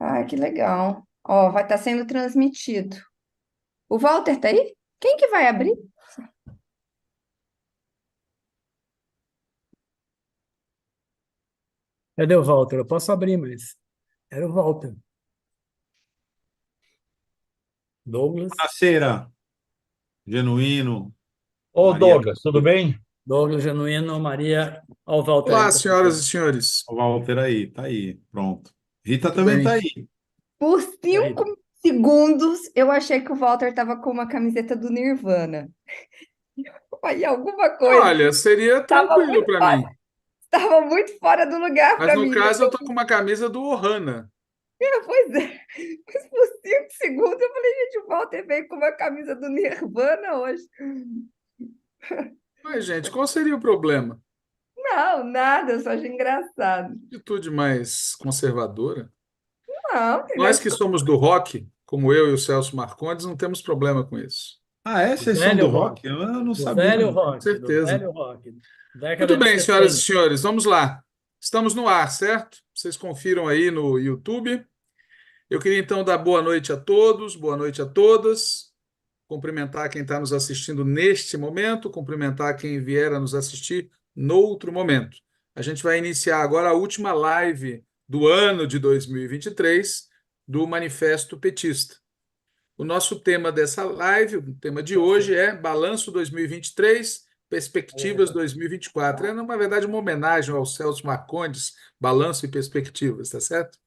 Ah, que legal. Ó, vai estar sendo transmitido. O Walter tá aí? Quem que vai abrir? Cadê o Walter? Eu posso abrir, mas era o Walter. Douglas. Buonasera, Genuíno, Ô, Maria Douglas, tudo Beatriz. bem? Douglas Genuíno, Maria. Ó, o Walter Olá, entrando senhoras aqui. e senhores. O Walter aí, tá aí, pronto. Rita Tudo também tá bem? aí. Por E cinco aí? segundos, eu achei que o Walter tava com uma camiseta do Nirvana. Aí alguma coisa. Olha, seria Tava tranquilo muito para fora, mim. tava muito fora do lugar Mas para no mim. caso, eu tô com uma camisa do Ohana. Pois é. Mas por 5 segundos eu falei, gente, o Walter veio com uma camisa do Nirvana hoje. Mas, gente, qual seria o problema? Não, nada, eu só achei engraçado. Atitude mais conservadora. Não, tem Nós nada. que somos do rock, como eu e o Celso Marcondes, não temos problema com isso. Ah, é? Do Vocês são velho do rock. rock? Eu não Do sabia, velho não. Com rock. Do certeza. velho rock. Muito Década de bem, senhoras e 70. senhores, vamos lá. Estamos no ar, certo? Vocês confiram aí no YouTube. Eu queria então dar boa noite a todos, boa noite a todas. Cumprimentar quem está nos assistindo neste momento, cumprimentar quem vier a nos assistir noutro momento. A gente vai iniciar agora a última live do ano de 2023 do Manifesto Petista. O nosso tema dessa live, o tema de hoje é Balanço 2023, Perspectivas 2024. É, na verdade, uma homenagem ao Celso Marcondes, Balanço e Perspectivas, tá certo?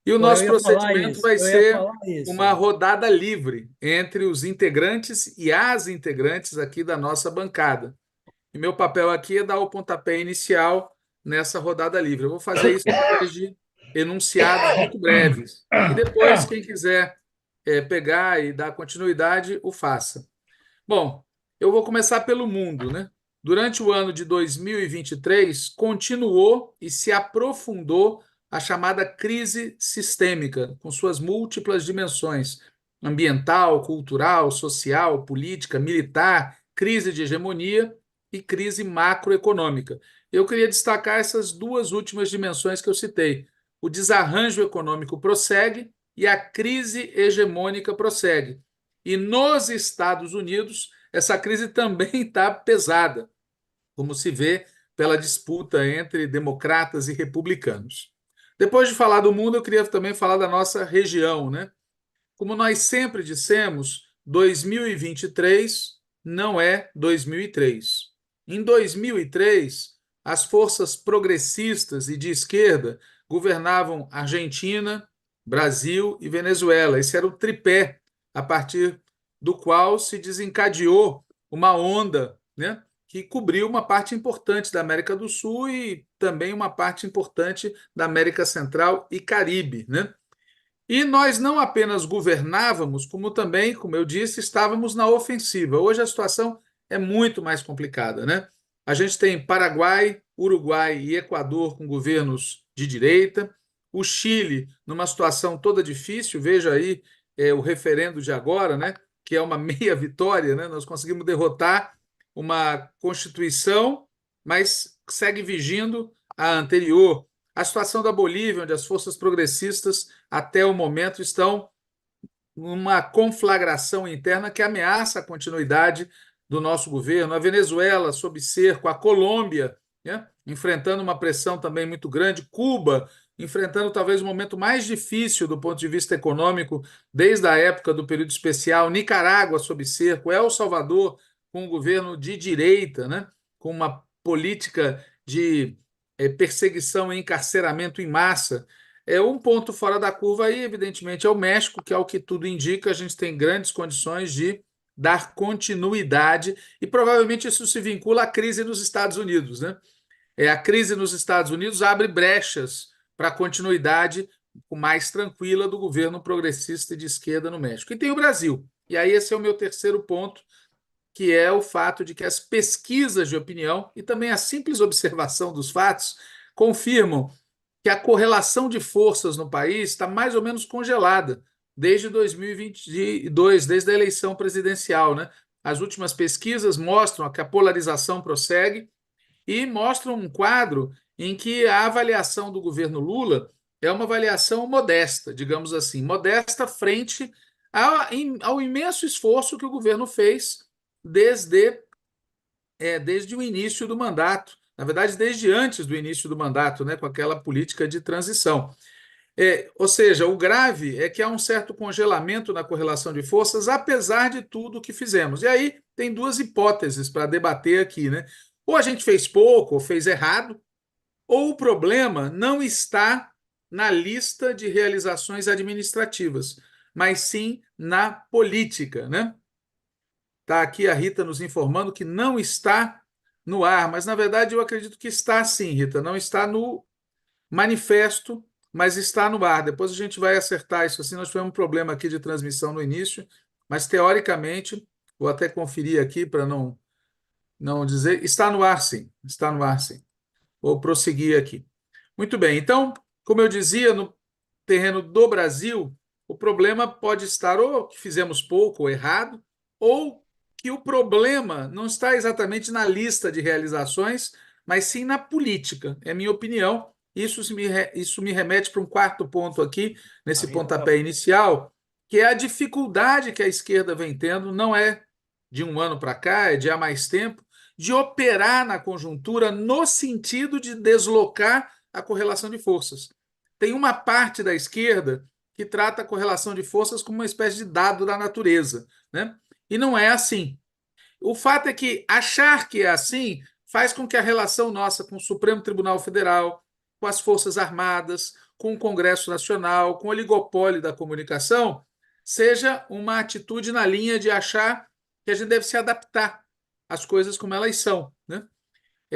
E o Pô, eu nosso ia falar procedimento isso. vai Eu ia ser falar isso. uma rodada livre entre os integrantes e as integrantes aqui da nossa bancada. E meu papel aqui é dar o pontapé inicial nessa rodada livre. Eu vou fazer isso através de enunciados muito breves. E depois, quem quiser pegar e dar continuidade, o faça. Bom, eu vou começar pelo mundo, né? Durante o ano de 2023, continuou e se aprofundou a chamada crise sistêmica, com suas múltiplas dimensões: ambiental, cultural, social, política, militar, crise de hegemonia e crise macroeconômica. Eu queria destacar essas duas últimas dimensões que eu citei. O desarranjo econômico prossegue e a crise hegemônica prossegue. E nos Estados Unidos, essa crise também está pesada, como se vê pela disputa entre democratas e republicanos. Depois de falar do mundo, eu queria também falar da nossa região, né? Como nós sempre dissemos, 2023 não é 2003. Em 2003, as forças progressistas e de esquerda governavam Argentina, Brasil e Venezuela. Esse era o tripé a partir do qual se desencadeou uma onda, né, que cobriu uma parte importante da América do Sul e também uma parte importante da América Central e Caribe, né? E nós não apenas governávamos, como também, como eu disse, estávamos na ofensiva. Hoje a situação é muito mais complicada, né? A gente tem Paraguai, Uruguai e Equador com governos de direita, o Chile numa situação toda difícil, veja aí o referendo de agora, né? Que é uma meia vitória, né? Nós conseguimos derrotar uma constituição, mas segue vigindo a anterior. A situação da Bolívia, onde as forças progressistas até o momento estão numa conflagração interna que ameaça a continuidade do nosso governo. A Venezuela sob cerco, a Colômbia, né, enfrentando uma pressão também muito grande, Cuba enfrentando talvez o momento mais difícil do ponto de vista econômico desde a época do período especial, Nicarágua sob cerco, El Salvador com um governo de direita, né, com uma política de perseguição e encarceramento em massa. É um ponto fora da curva aí, evidentemente, é o México, que, ao que tudo indica, a gente tem grandes condições de dar continuidade, e provavelmente isso se vincula à crise nos Estados Unidos, né? A crise nos Estados Unidos abre brechas para a continuidade mais tranquila do governo progressista e de esquerda no México. E tem o Brasil. E aí esse é o meu terceiro ponto, que é o fato de que as pesquisas de opinião e também a simples observação dos fatos confirmam que a correlação de forças no país está mais ou menos congelada desde 2022, desde a eleição presidencial, né? As últimas pesquisas mostram que a polarização prossegue e mostram um quadro em que a avaliação do governo Lula é uma avaliação modesta, digamos assim, modesta frente ao imenso esforço que o governo fez desde o início do mandato, na verdade, desde antes do início do mandato, né, com aquela política de transição. Ou seja, o grave é que há um certo congelamento na correlação de forças, apesar de tudo o que fizemos. E aí tem duas hipóteses para debater aqui, né? Ou a gente fez pouco, ou fez errado, ou o problema não está na lista de realizações administrativas, mas sim na política, né? Está aqui a Rita nos informando que não está no ar, mas na verdade eu acredito que está sim, Rita, não está no manifesto, mas está no ar. Depois a gente vai acertar isso assim. Nós tivemos um problema aqui de transmissão no início, mas teoricamente, vou até conferir aqui para não dizer, está no ar sim, está no ar sim. Vou prosseguir aqui. Muito bem, então, como eu dizia, no terreno do Brasil, o problema pode estar ou que fizemos pouco ou errado, ou que o problema não está exatamente na lista de realizações, mas sim na política, é minha opinião. Isso me remete para um quarto ponto aqui, nesse pontapé inicial, que é a dificuldade que a esquerda vem tendo, não é de um ano para cá, é de há mais tempo, de operar na conjuntura no sentido de deslocar a correlação de forças. Tem uma parte da esquerda que trata a correlação de forças como uma espécie de dado da natureza, né? E não é assim. O fato é que achar que é assim faz com que a relação nossa com o Supremo Tribunal Federal, com as Forças Armadas, com o Congresso Nacional, com o oligopólio da comunicação, seja uma atitude na linha de achar que a gente deve se adaptar às coisas como elas são, né?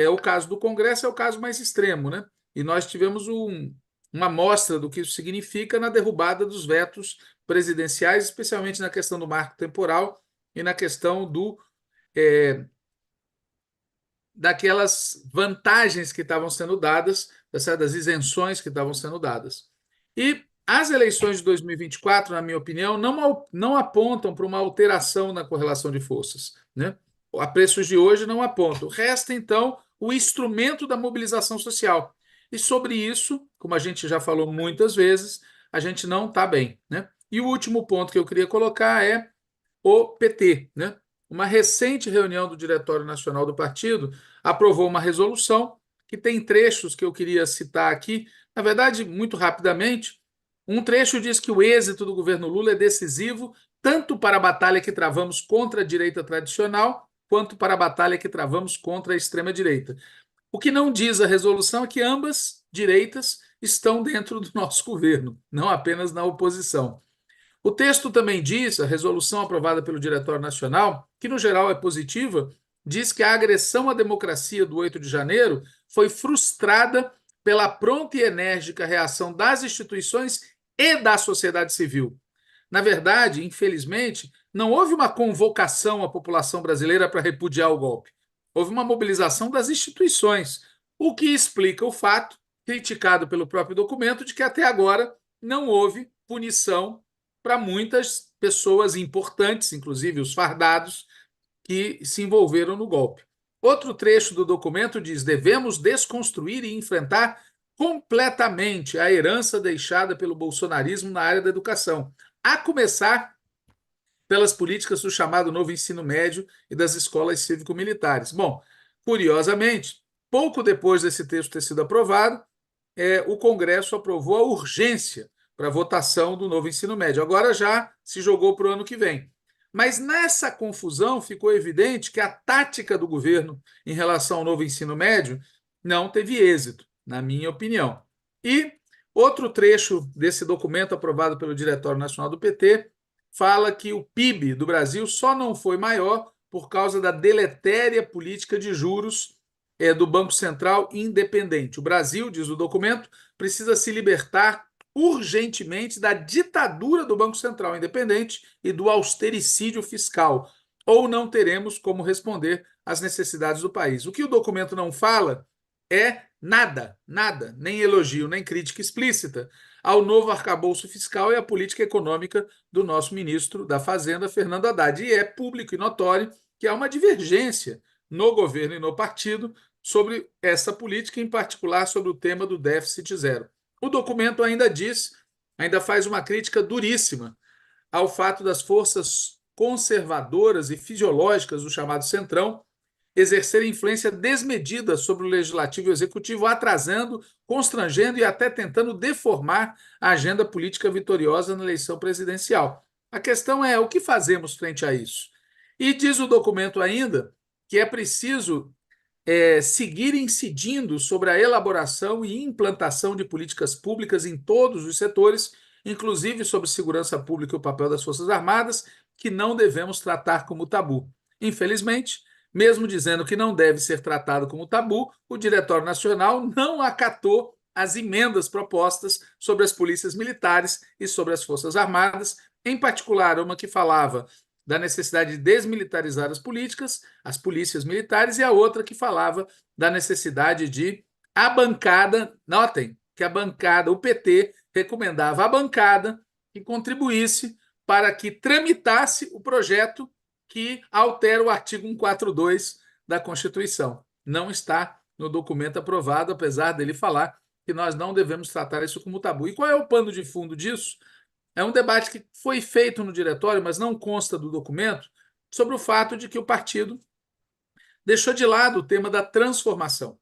O caso do Congresso é o caso mais extremo, né? E nós tivemos uma amostra do que isso significa na derrubada dos vetos presidenciais, especialmente na questão do marco temporal e na questão daquelas vantagens que estavam sendo dadas, das isenções que estavam sendo dadas. E as eleições de 2024, na minha opinião, não apontam para uma alteração na correlação de forças, né? A preços de hoje não apontam. Resta, então, o instrumento da mobilização social. E sobre isso, como a gente já falou muitas vezes, a gente não está bem, né? E o último ponto que eu queria colocar é o PT, né? Uma recente reunião do Diretório Nacional do Partido aprovou uma resolução que tem trechos que eu queria citar aqui. Na verdade, muito rapidamente, um trecho diz que o êxito do governo Lula é decisivo tanto para a batalha que travamos contra a direita tradicional, quanto para a batalha que travamos contra a extrema-direita. O que não diz a resolução é que ambas direitas estão dentro do nosso governo, não apenas na oposição. O texto também diz, a resolução aprovada pelo Diretório Nacional, que no geral é positiva, diz que a agressão à democracia do 8 de janeiro foi frustrada pela pronta e enérgica reação das instituições e da sociedade civil. Na verdade, infelizmente, não houve uma convocação à população brasileira para repudiar o golpe. Houve uma mobilização das instituições, o que explica o fato, criticado pelo próprio documento, de que até agora não houve punição para muitas pessoas importantes, inclusive os fardados, que se envolveram no golpe. Outro trecho do documento diz: devemos desconstruir e enfrentar completamente a herança deixada pelo bolsonarismo na área da educação, a começar pelas políticas do chamado novo ensino médio e das escolas cívico-militares. Bom, curiosamente, pouco depois desse texto ter sido aprovado, o Congresso aprovou a urgência para a votação do novo ensino médio. Agora já se jogou para o ano que vem. Mas nessa confusão ficou evidente que a tática do governo em relação ao novo ensino médio não teve êxito, na minha opinião. E outro trecho desse documento aprovado pelo Diretório Nacional do PT fala que o PIB do Brasil só não foi maior por causa da deletéria política de juros do Banco Central independente. O Brasil, diz o documento, precisa se libertar urgentemente da ditadura do Banco Central independente e do austericídio fiscal, ou não teremos como responder às necessidades do país. O que o documento não fala é nada, nem elogio, nem crítica explícita ao novo arcabouço fiscal e à política econômica do nosso ministro da Fazenda, Fernando Haddad. E é público e notório que há uma divergência no governo e no partido sobre essa política, em particular sobre o tema do déficit zero. O documento ainda faz uma crítica duríssima ao fato das forças conservadoras e fisiológicas do chamado Centrão exercerem influência desmedida sobre o legislativo e o executivo, atrasando, constrangendo e até tentando deformar a agenda política vitoriosa na eleição presidencial. A questão é o que fazemos frente a isso? E diz o documento ainda que é preciso seguir incidindo sobre a elaboração e implantação de políticas públicas em todos os setores, inclusive sobre segurança pública e o papel das Forças Armadas, que não devemos tratar como tabu. Infelizmente, mesmo dizendo que não deve ser tratado como tabu, o Diretório Nacional não acatou as emendas propostas sobre as polícias militares e sobre as Forças Armadas, em particular uma que falava da necessidade de desmilitarizar as polícias militares, e a outra que falava da necessidade de a bancada, notem que a bancada, o PT, recomendava à bancada que contribuísse para que tramitasse o projeto que altera o artigo 142 da Constituição. Não está no documento aprovado, apesar dele falar que nós não devemos tratar isso como tabu. E qual é o pano de fundo disso? É um debate que foi feito no diretório, mas não consta do documento, sobre o fato de que o partido deixou de lado o tema da transformação.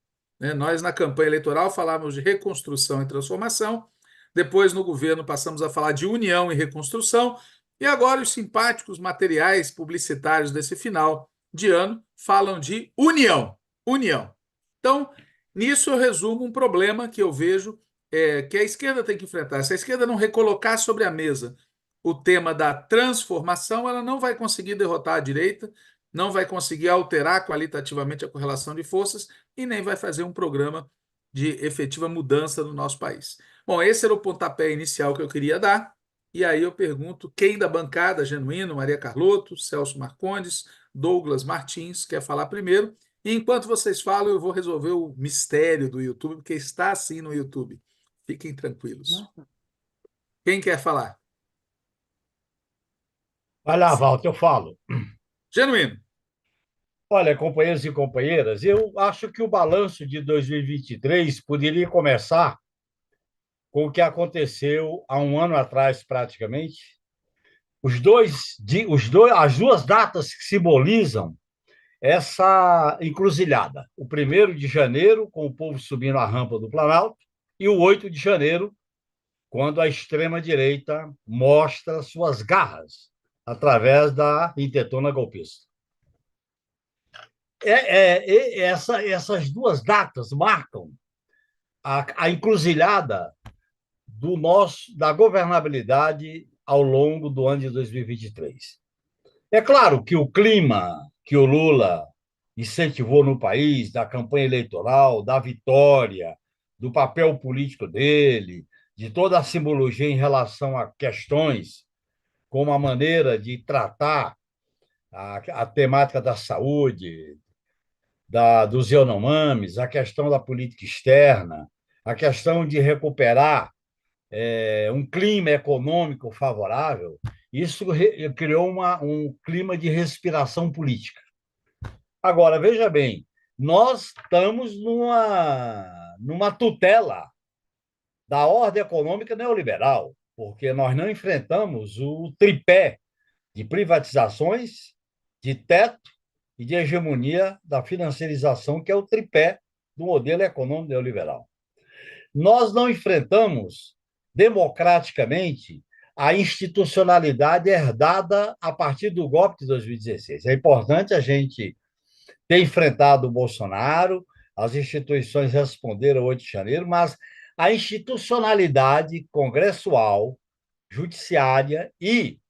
Nós, na campanha eleitoral, falávamos de reconstrução e transformação, depois, no governo, passamos a falar de união e reconstrução, e agora os simpáticos materiais publicitários desse final de ano falam de união. União. Então, nisso eu resumo um problema que eu vejo que a esquerda tem que enfrentar. Se a esquerda não recolocar sobre a mesa o tema da transformação, ela não vai conseguir derrotar a direita, não vai conseguir alterar qualitativamente a correlação de forças e nem vai fazer um programa de efetiva mudança no nosso país. Bom, esse era o pontapé inicial que eu queria dar, e aí eu pergunto quem da bancada, Genuíno, Maria Carlotto, Celso Marcondes, Douglas Martins, quer falar primeiro, e enquanto vocês falam, eu vou resolver o mistério do YouTube, porque está assim no YouTube. Fiquem tranquilos. Nossa. Quem quer falar? Vai lá, Walter, eu falo. Genuíno. Olha, companheiros e companheiras, eu acho que o balanço de 2023 poderia começar com o que aconteceu há um ano atrás, praticamente. As duas datas que simbolizam essa encruzilhada. O 1º de janeiro, com o povo subindo a rampa do Planalto, e o 8 de janeiro, quando a extrema-direita mostra suas garras através da intentona golpista. Essas duas datas marcam a encruzilhada da governabilidade ao longo do ano de 2023. É claro que o clima que o Lula incentivou no país, da campanha eleitoral, da vitória, do papel político dele, de toda a simbologia em relação a questões como a maneira de tratar a temática da saúde, dos Yanomamis, a questão da política externa, a questão de recuperar um clima econômico favorável, isso criou um clima de respiração política. Agora, veja bem, nós estamos numa tutela da ordem econômica neoliberal, porque nós não enfrentamos o tripé de privatizações, de teto e de hegemonia da financiarização, que é o tripé do modelo econômico neoliberal. Nós não enfrentamos democraticamente a institucionalidade herdada a partir do golpe de 2016. É importante a gente ter enfrentado o Bolsonaro, as instituições responderam ao 8 de janeiro, mas a institucionalidade congressual, judiciária e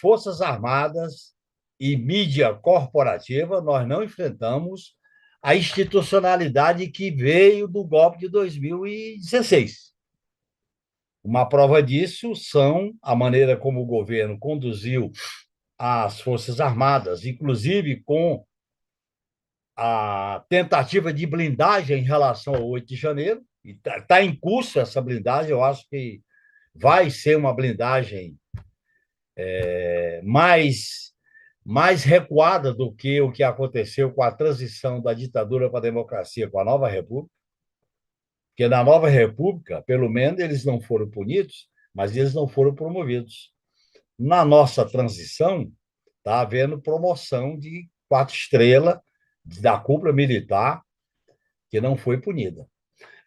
Forças Armadas e mídia corporativa, nós não enfrentamos a institucionalidade que veio do golpe de 2016. Uma prova disso são a maneira como o governo conduziu as Forças Armadas, inclusive com a tentativa de blindagem em relação ao 8 de janeiro. Está em curso essa blindagem, eu acho que vai ser uma blindagem mais recuada do que o que aconteceu com a transição da ditadura para a democracia, com a nova república. Porque na nova República, pelo menos, eles não foram punidos, mas eles não foram promovidos. Na nossa transição, está havendo promoção de 4 estrelas da cúpula militar que não foi punida.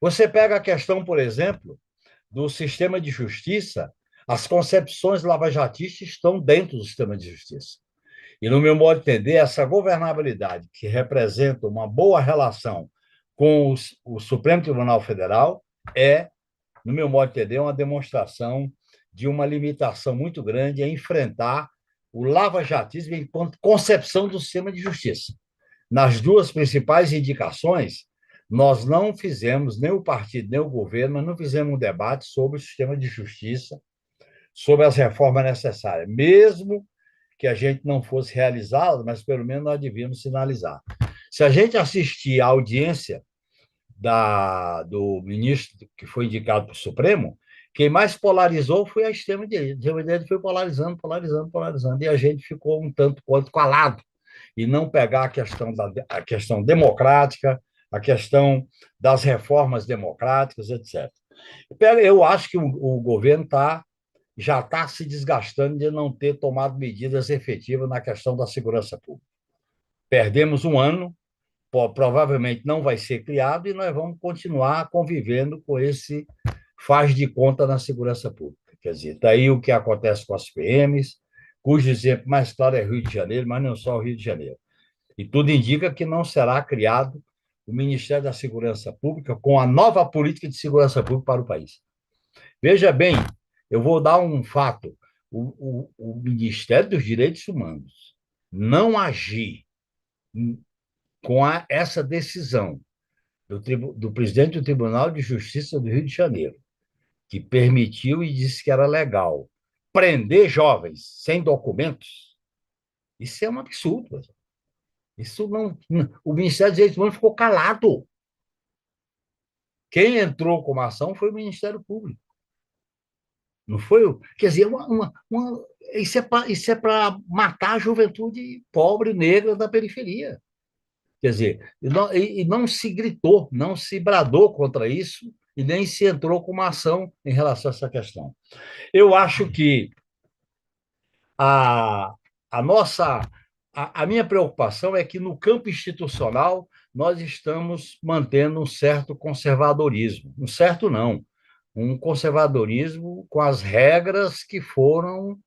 Você pega a questão, por exemplo, do sistema de justiça, as concepções lavajatistas estão dentro do sistema de justiça. E, no meu modo de entender, essa governabilidade, que representa uma boa relação com o Supremo Tribunal Federal, é, no meu modo de entender, uma demonstração de uma limitação muito grande a enfrentar o lavajatismo enquanto concepção do sistema de justiça. Nas duas principais indicações, nós não fizemos, nem o partido, nem o governo, mas não fizemos um debate sobre o sistema de justiça, sobre as reformas necessárias, mesmo que a gente não fosse realizá-las, mas pelo menos nós devíamos sinalizar. Se a gente assistir à audiência do ministro que foi indicado para o Supremo, quem mais polarizou foi a extrema-direita. A extrema-direita foi polarizando, polarizando, polarizando, e a gente ficou um tanto quanto calado, e não pegar a questão democrática, a questão das reformas democráticas, etc. Eu acho que o governo já está se desgastando de não ter tomado medidas efetivas na questão da segurança pública. Perdemos um ano, provavelmente não vai ser criado, e nós vamos continuar convivendo com esse faz de conta na segurança pública. Quer dizer, daí o que acontece com as PMs, cujo exemplo mais claro é Rio de Janeiro, mas não só o Rio de Janeiro. E tudo indica que não será criado o Ministério da Segurança Pública com a nova política de segurança pública para o país. Veja bem, eu vou dar um fato. O Ministério dos Direitos Humanos não agir com essa decisão do presidente do Tribunal de Justiça do Rio de Janeiro, que permitiu e disse que era legal prender jovens sem documentos, isso é um absurdo. Isso não, o Ministério dos Direitos Humanos ficou calado. Quem entrou com uma ação foi o Ministério Público. Não foi? Quer dizer, isso é para matar a juventude pobre, negra da periferia. Quer dizer, e não se gritou, não se bradou contra isso, e nem se entrou com uma ação em relação a essa questão. Eu acho que a, a nossa a minha preocupação é que no campo institucional nós estamos mantendo um certo conservadorismo. Um certo não, um conservadorismo com as regras que foram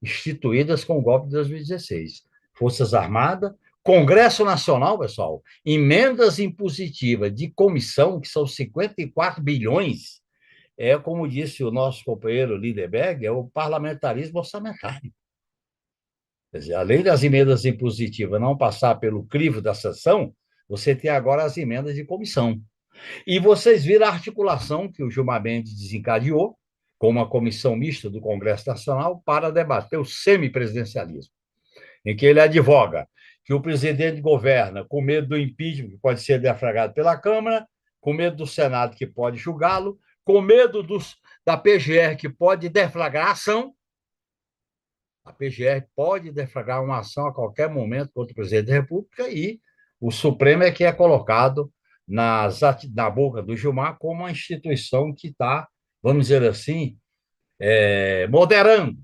instituídas com o golpe de 2016. Forças Armadas, Congresso Nacional, pessoal, emendas impositivas de comissão, que são 54 bilhões, como disse o nosso companheiro Lindeberg, é o parlamentarismo orçamentário. Quer dizer, além das emendas impositivas não passar pelo crivo da sanção, você tem agora as emendas de comissão. E vocês viram a articulação que o Gilmar Mendes desencadeou com uma comissão mista do Congresso Nacional para debater o semipresidencialismo, em que ele advoga que o presidente governa com medo do impeachment, que pode ser deflagrado pela Câmara, com medo do Senado, que pode julgá-lo, com medo da PGR, que pode deflagrar a ação. A PGR pode deflagrar uma ação a qualquer momento contra o presidente da República, e o Supremo é que é colocado na boca do Gilmar como uma instituição que está, vamos dizer assim, moderando.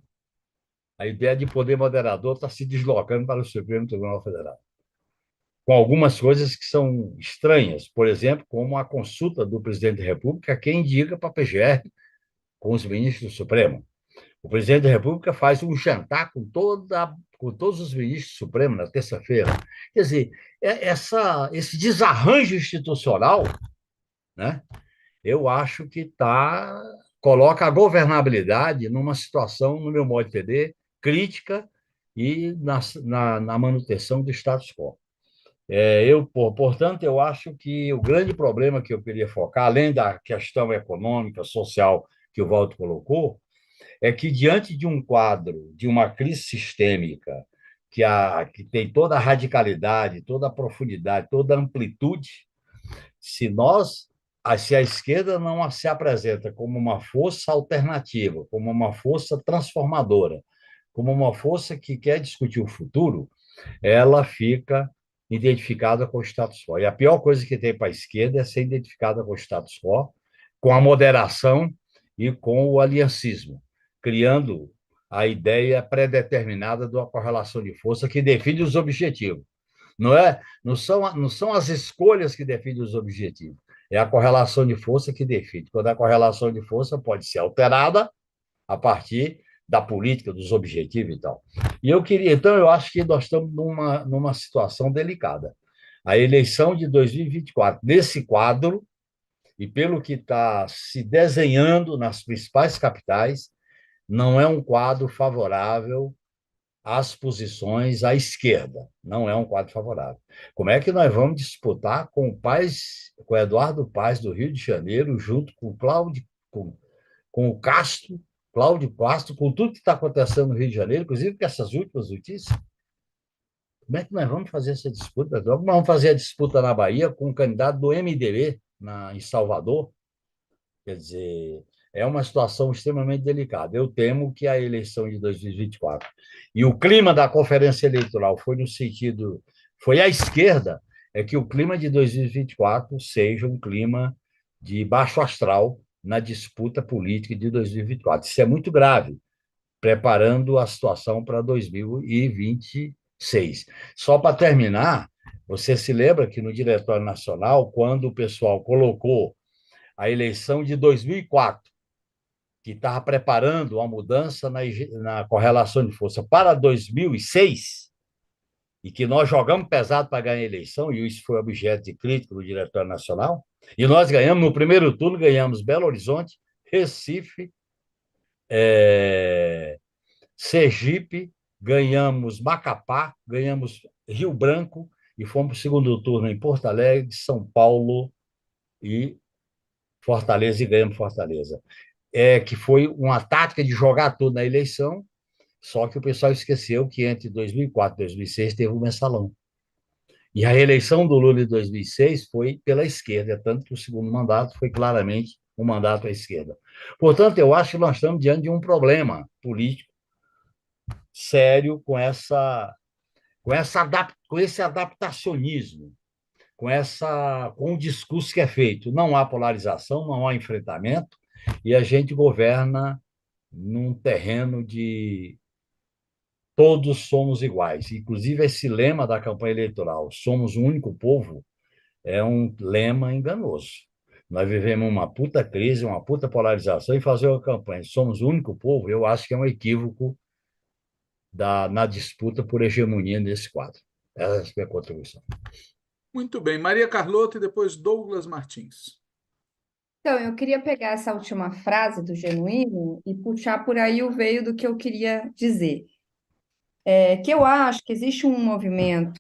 A ideia de poder moderador está se deslocando para o Supremo Tribunal Federal, com algumas coisas que são estranhas, por exemplo, como a consulta do presidente da República, quem indica para a PGR com os ministros do Supremo. O presidente da República faz um jantar com todos os ministros do Supremo na terça-feira. Quer dizer, esse desarranjo institucional, né, eu acho que coloca a governabilidade numa situação, no meu modo de entender, crítica e na manutenção do status quo. Portanto, eu acho que o grande problema que eu queria focar, além da questão econômica, social que o Walter colocou, é que, diante de um quadro, de uma crise sistêmica, que tem toda a radicalidade, toda a profundidade, toda a amplitude, se a esquerda não se apresenta como uma força alternativa, como uma força transformadora, como uma força que quer discutir o futuro, ela fica identificada com o status quo. E a pior coisa que tem para a esquerda é ser identificada com o status quo, com a moderação e com o aliancismo, criando a ideia pré-determinada de uma correlação de força que define os objetivos. Não são as escolhas que definem os objetivos, é a correlação de força que define. Quando a correlação de força pode ser alterada a partir da política, dos objetivos e tal. Então, eu acho que nós estamos numa situação delicada. A eleição de 2024, nesse quadro, e pelo que está se desenhando nas principais capitais, não é um quadro favorável às posições à esquerda. Não é um quadro favorável. Como é que nós vamos disputar com o Eduardo Paes, do Rio de Janeiro, junto com o Cláudio, com o Castro, Cláudio Castro, com tudo que está acontecendo no Rio de Janeiro, inclusive com essas últimas notícias? Como é que nós vamos fazer essa disputa? Nós vamos fazer a disputa na Bahia com o candidato do MDB em Salvador? Quer dizer, é uma situação extremamente delicada. Eu temo que a eleição de 2024 e o clima da conferência eleitoral foi à esquerda, é que o clima de 2024 seja um clima de baixo astral na disputa política de 2024. Isso é muito grave, preparando a situação para 2026. Só para terminar, você se lembra que no Diretório Nacional, quando o pessoal colocou a eleição de 2004, que estava preparando uma mudança na correlação de força para 2006, e que nós jogamos pesado para ganhar a eleição, e isso foi objeto de crítica no Diretório Nacional, e nós ganhamos, no primeiro turno, ganhamos Belo Horizonte, Recife, Sergipe, ganhamos Macapá, ganhamos Rio Branco, e fomos para o segundo turno em Porto Alegre, São Paulo e Fortaleza, e ganhamos Fortaleza. Que foi uma tática de jogar tudo na eleição, só que o pessoal esqueceu que entre 2004 e 2006 teve um mensalão. E a reeleição do Lula em 2006 foi pela esquerda, tanto que o segundo mandato foi claramente um mandato à esquerda. Portanto, eu acho que nós estamos diante de um problema político sério com esse adaptacionismo, com o discurso que é feito. Não há polarização, não há enfrentamento, e a gente governa num terreno de todos somos iguais. Inclusive, esse lema da campanha eleitoral, somos um único povo, é um lema enganoso. Nós vivemos uma puta crise, uma puta polarização, e fazer uma campanha, somos o único povo, eu acho que é um equívoco na disputa por hegemonia nesse quadro. Essa é a minha contribuição. Muito bem. Maria Carlota e depois Douglas Martins. Então, eu queria pegar essa última frase do Genuíno e puxar por aí o veio do que eu queria dizer. Que eu acho que existe um movimento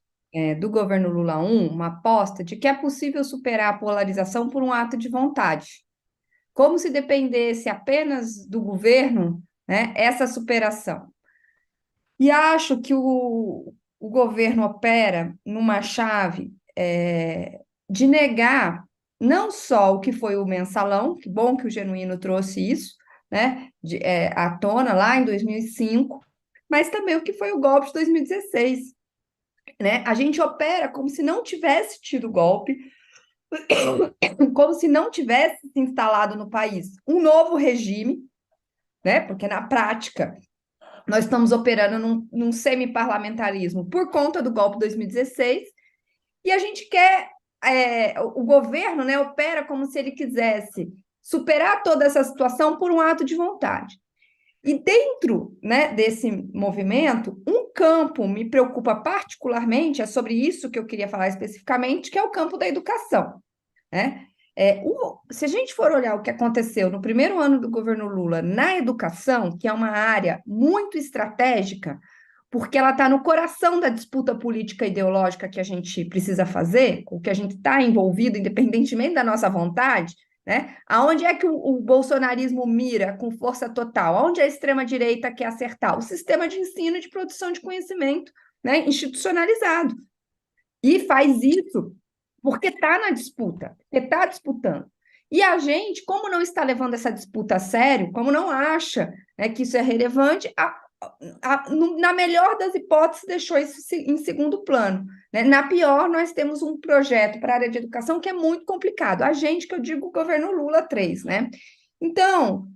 do governo Lula 1, uma aposta de que é possível superar a polarização por um ato de vontade. Como se dependesse apenas do governo, né, essa superação. E acho que o governo opera numa chave de negar não só o que foi o mensalão, que bom que o Genuíno trouxe isso, né, à tona lá em 2005, mas também o que foi o golpe de 2016. Né? A gente opera como se não tivesse tido golpe, como se não tivesse se instalado no país um novo regime, né? Porque na prática nós estamos operando num semi-parlamentarismo por conta do golpe de 2016, e a gente quer, o governo, né, opera como se ele quisesse superar toda essa situação por um ato de vontade. E dentro, né, desse movimento, um campo me preocupa particularmente, é sobre isso que eu queria falar especificamente, que é o campo da educação. Né? Se a gente for olhar o que aconteceu no primeiro ano do governo Lula na educação, que é uma área muito estratégica, porque ela está no coração da disputa política e ideológica que a gente precisa fazer, o que a gente está envolvido, independentemente da nossa vontade, né? Aonde é que o bolsonarismo mira com força total? Aonde a extrema-direita quer acertar? O sistema de ensino e de produção de conhecimento, né, institucionalizado. E faz isso porque está na disputa, porque está disputando. E a gente, como não está levando essa disputa a sério, como não acha, né, que isso é relevante, na melhor das hipóteses, deixou isso em segundo plano, né? Na pior, nós temos um projeto para a área de educação que é muito complicado. A gente, que eu digo, o governo Lula 3, né? Então,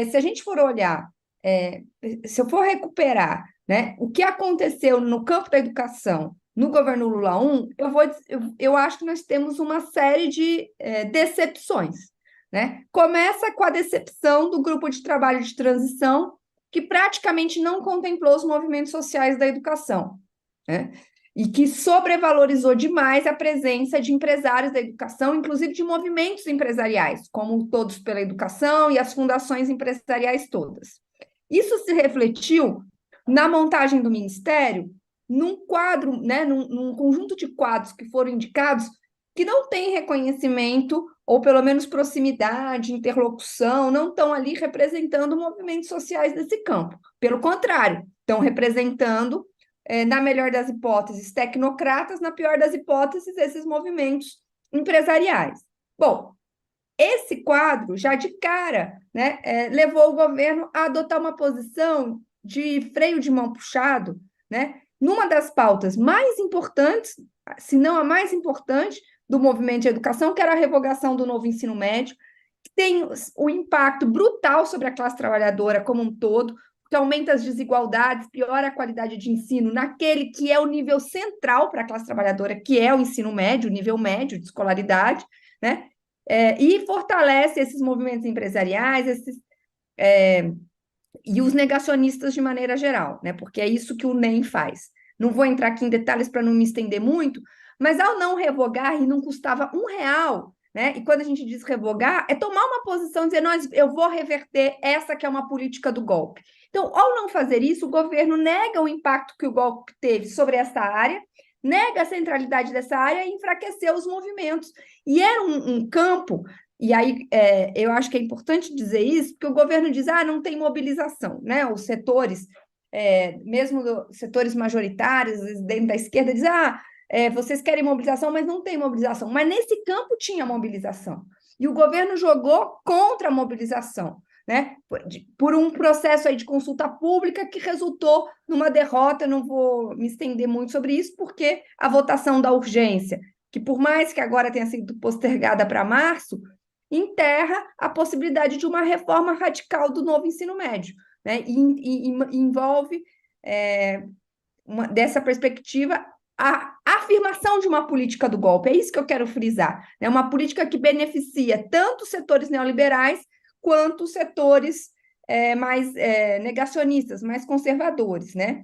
se a gente for olhar, se eu for recuperar, né, o que aconteceu no campo da educação no governo Lula 1, eu acho que nós temos uma série de decepções, né? Começa com a decepção do grupo de trabalho de transição, que praticamente não contemplou os movimentos sociais da educação, né? E que sobrevalorizou demais a presença de empresários da educação, inclusive de movimentos empresariais, como Todos pela Educação e as fundações empresariais todas. Isso se refletiu na montagem do Ministério, num quadro, né, num conjunto de quadros que foram indicados, que não tem reconhecimento, ou pelo menos proximidade, interlocução, não estão ali representando movimentos sociais desse campo. Pelo contrário, estão representando, na melhor das hipóteses, tecnocratas, na pior das hipóteses, esses movimentos empresariais. Bom, esse quadro, já de cara, né, levou o governo a adotar uma posição de freio de mão puxado, né, numa das pautas mais importantes, se não a mais importante, do movimento de educação, que era a revogação do novo ensino médio, que tem o impacto brutal sobre a classe trabalhadora como um todo, que aumenta as desigualdades, piora a qualidade de ensino naquele que é o nível central para a classe trabalhadora, que é o ensino médio, o nível médio de escolaridade, né? E fortalece esses movimentos empresariais, e os negacionistas de maneira geral, né? Porque é isso que o NEM faz. Não vou entrar aqui em detalhes para não me estender muito, mas ao não revogar, e não custava R$1, né? E quando a gente diz revogar, é tomar uma posição, dizer, eu vou reverter essa que é uma política do golpe. Então, ao não fazer isso, o governo nega o impacto que o golpe teve sobre essa área, nega a centralidade dessa área e enfraqueceu os movimentos. E era um campo, e aí eu acho que é importante dizer isso, porque o governo diz, não tem mobilização, né? Os setores, mesmo setores majoritários, dentro da esquerda, dizem, vocês querem mobilização, mas não tem mobilização. Mas nesse campo tinha mobilização. E o governo jogou contra a mobilização, né? Por um processo aí de consulta pública que resultou numa derrota. Não vou me estender muito sobre isso, porque a votação da urgência, que por mais que agora tenha sido postergada para março, enterra a possibilidade de uma reforma radical do novo ensino médio, né? E envolve, dessa perspectiva, a afirmação de uma política do golpe. É isso que eu quero frisar, né? Uma política que beneficia tanto os setores neoliberais quanto os setores mais negacionistas, mais conservadores, né?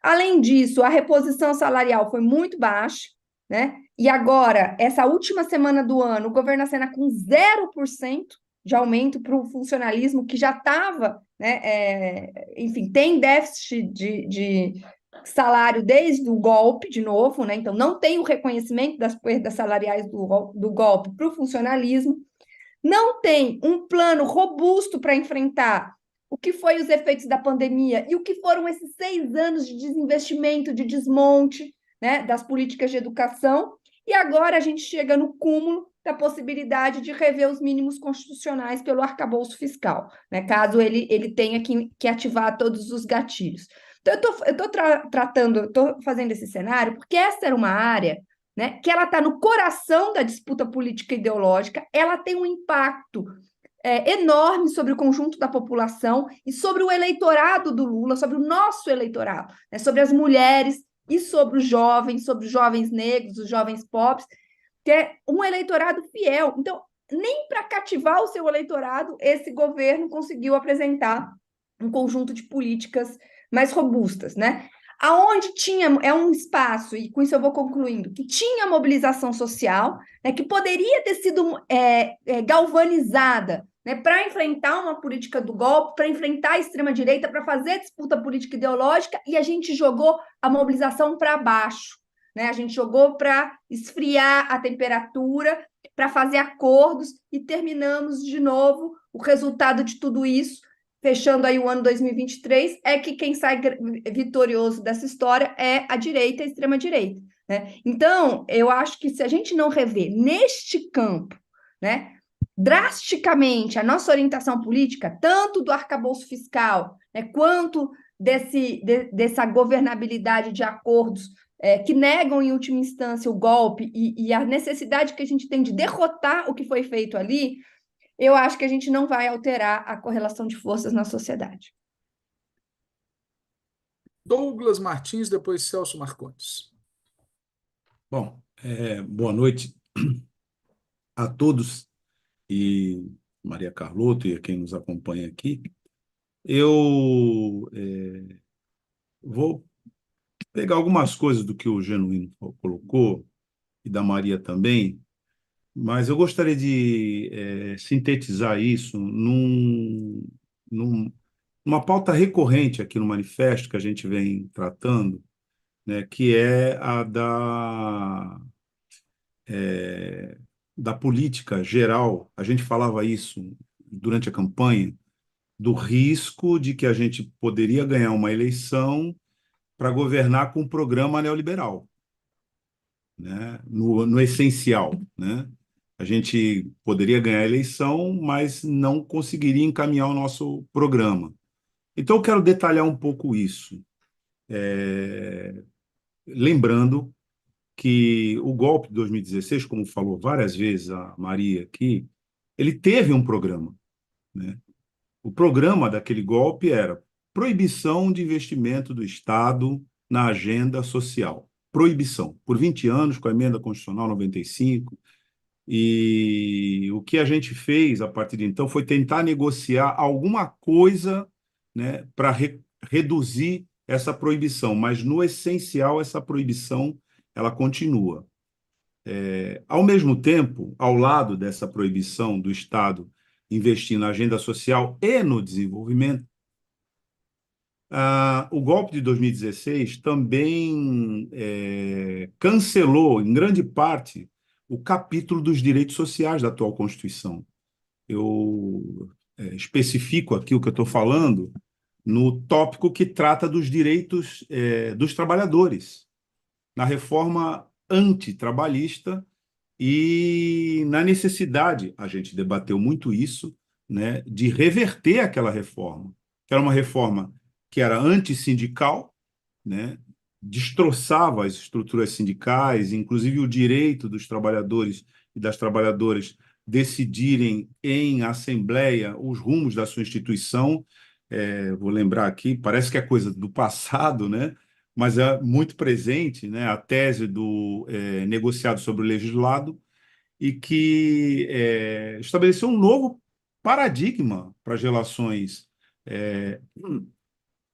Além disso, a reposição salarial foi muito baixa, né? E agora, essa última semana do ano, o governo acena com 0% de aumento para o funcionalismo, que já estava, né, enfim, tem déficit de salário desde o golpe, de novo, né? Então não tem o reconhecimento das perdas salariais do golpe para o funcionalismo, não tem um plano robusto para enfrentar o que foi os efeitos da pandemia e o que foram esses 6 anos de desinvestimento, de desmonte, né, das políticas de educação, e agora a gente chega no cúmulo da possibilidade de rever os mínimos constitucionais pelo arcabouço fiscal, né, caso ele tenha que ativar todos os gatilhos. Então, eu estou fazendo esse cenário porque essa era uma área, né, que ela está no coração da disputa política e ideológica, ela tem um impacto enorme sobre o conjunto da população e sobre o eleitorado do Lula, sobre o nosso eleitorado, né, sobre as mulheres e sobre os jovens negros, os jovens pobres, que é um eleitorado fiel. Então, nem para cativar o seu eleitorado, esse governo conseguiu apresentar um conjunto de políticas mais robustas, né? Aonde tinha, um espaço, e com isso eu vou concluindo, que tinha mobilização social, né, que poderia ter sido galvanizada, né, para enfrentar uma política do golpe, para enfrentar a extrema-direita, para fazer disputa política ideológica, e a gente jogou a mobilização para baixo, né? A gente jogou para esfriar a temperatura, para fazer acordos, e terminamos de novo. O resultado de tudo isso, fechando aí o ano 2023, é que quem sai vitorioso dessa história é a direita, a extrema-direita, né? Então, eu acho que se a gente não rever neste campo, né, drasticamente a nossa orientação política, tanto do arcabouço fiscal, né, quanto dessa governabilidade de acordos que negam, em última instância, o golpe e a necessidade que a gente tem de derrotar o que foi feito ali, eu acho que a gente não vai alterar a correlação de forças na sociedade. Douglas Martins, depois Celso Marcondes. Bom, boa noite a todos e Maria Carlotto e a quem nos acompanha aqui. Eu vou pegar algumas coisas do que o Genuíno colocou e da Maria também, mas eu gostaria de sintetizar isso numa pauta recorrente aqui no manifesto que a gente vem tratando, né, que é a da política geral. A gente falava isso durante a campanha, do risco de que a gente poderia ganhar uma eleição para governar com um programa neoliberal, né? No essencial, né? A gente poderia ganhar a eleição, mas não conseguiria encaminhar o nosso programa. Então, eu quero detalhar um pouco isso, lembrando que o golpe de 2016, como falou várias vezes a Maria aqui, ele teve um programa, né? O programa daquele golpe era proibição de investimento do Estado na agenda social. Proibição. Por 20 anos, com a emenda constitucional 95. E o que a gente fez a partir de então foi tentar negociar alguma coisa, né, para reduzir essa proibição. Mas, no essencial, essa proibição ela continua. Ao mesmo tempo, ao lado dessa proibição do Estado investir na agenda social e no desenvolvimento, o golpe de 2016 também cancelou, em grande parte, o capítulo dos direitos sociais da atual Constituição. Eu especifico aqui o que eu estou falando no tópico que trata dos direitos dos trabalhadores, na reforma antitrabalhista e na necessidade, a gente debateu muito isso, né, de reverter aquela reforma, que era uma reforma que era antissindical, né, destroçava as estruturas sindicais, inclusive o direito dos trabalhadores e das trabalhadoras decidirem em assembleia os rumos da sua instituição. Vou lembrar aqui, parece que é coisa do passado, né? Mas é muito presente, né? A tese do negociado sobre o legislado, e que estabeleceu um novo paradigma para as relações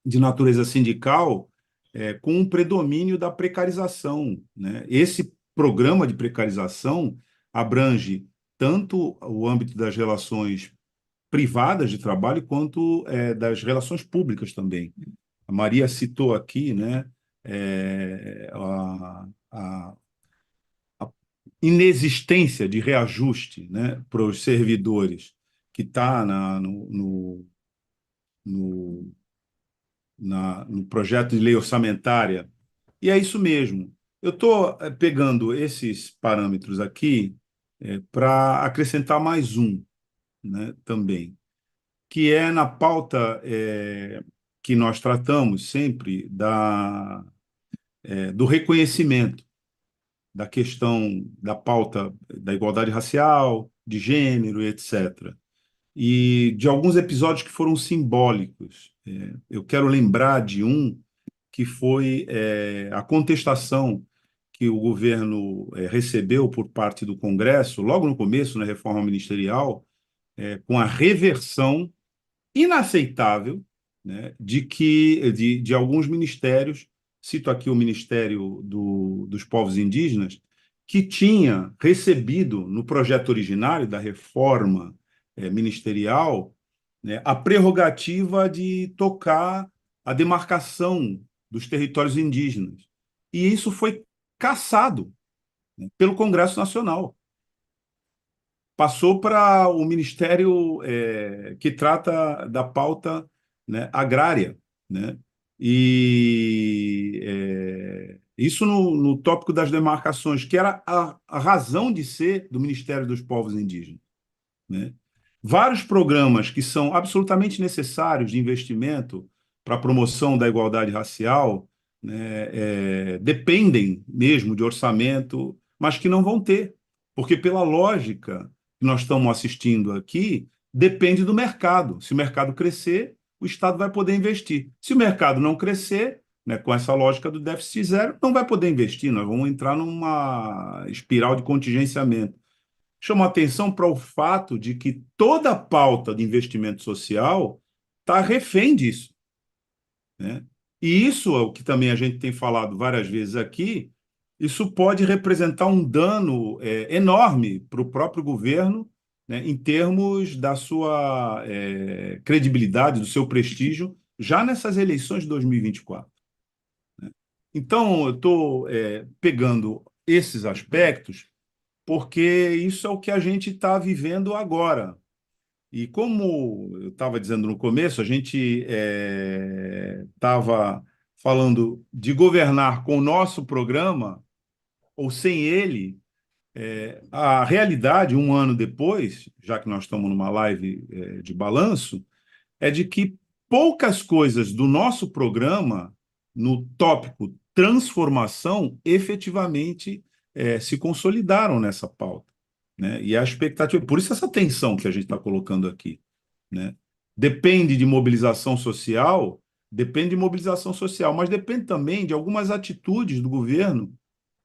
de natureza sindical, com um predomínio da precarização, né? Esse programa de precarização abrange tanto o âmbito das relações privadas de trabalho quanto das relações públicas também. A Maria citou aqui, né, a inexistência de reajuste, né, para os servidores, que está no projeto de lei orçamentária. E é isso mesmo. Eu estou pegando esses parâmetros aqui para acrescentar mais um, né, também, que é na pauta que nós tratamos sempre do reconhecimento da questão da pauta da igualdade racial, de gênero, etc. E de alguns episódios que foram simbólicos. Eu quero lembrar de um que foi a contestação que o governo recebeu por parte do Congresso, logo no começo, na reforma ministerial, com a reversão inaceitável, né, de alguns ministérios. Cito aqui o Ministério dos Povos Indígenas, que tinha recebido, no projeto originário da reforma ministerial, né, a prerrogativa de tocar a demarcação dos territórios indígenas. E isso foi cassado, né, pelo Congresso Nacional. Passou para o Ministério que trata da pauta, né, agrária, né? E isso no tópico das demarcações, que era a razão de ser do Ministério dos Povos Indígenas, né? Vários programas que são absolutamente necessários de investimento para a promoção da igualdade racial, né, dependem mesmo de orçamento, mas que não vão ter, porque pela lógica que nós estamos assistindo aqui, depende do mercado. Se o mercado crescer, o Estado vai poder investir. Se o mercado não crescer, né, com essa lógica do déficit zero, não vai poder investir, nós vamos entrar numa espiral de contingenciamento. Chamo a atenção para o fato de que toda a pauta de investimento social está refém disso, né? E isso é o que também a gente tem falado várias vezes aqui, isso pode representar um dano enorme para o próprio governo, né, em termos da sua credibilidade, do seu prestígio, já nessas eleições de 2024. Então, eu estou pegando esses aspectos porque isso é o que a gente está vivendo agora. E como eu estava dizendo no começo, a gente estava falando de governar com o nosso programa ou sem ele. A realidade, um ano depois, já que nós estamos numa live de balanço, é de que poucas coisas do nosso programa, no tópico transformação, efetivamente se consolidaram nessa pauta, né? E a expectativa, por isso essa tensão que a gente está colocando aqui, né? Depende de mobilização social, mas depende também de algumas atitudes do governo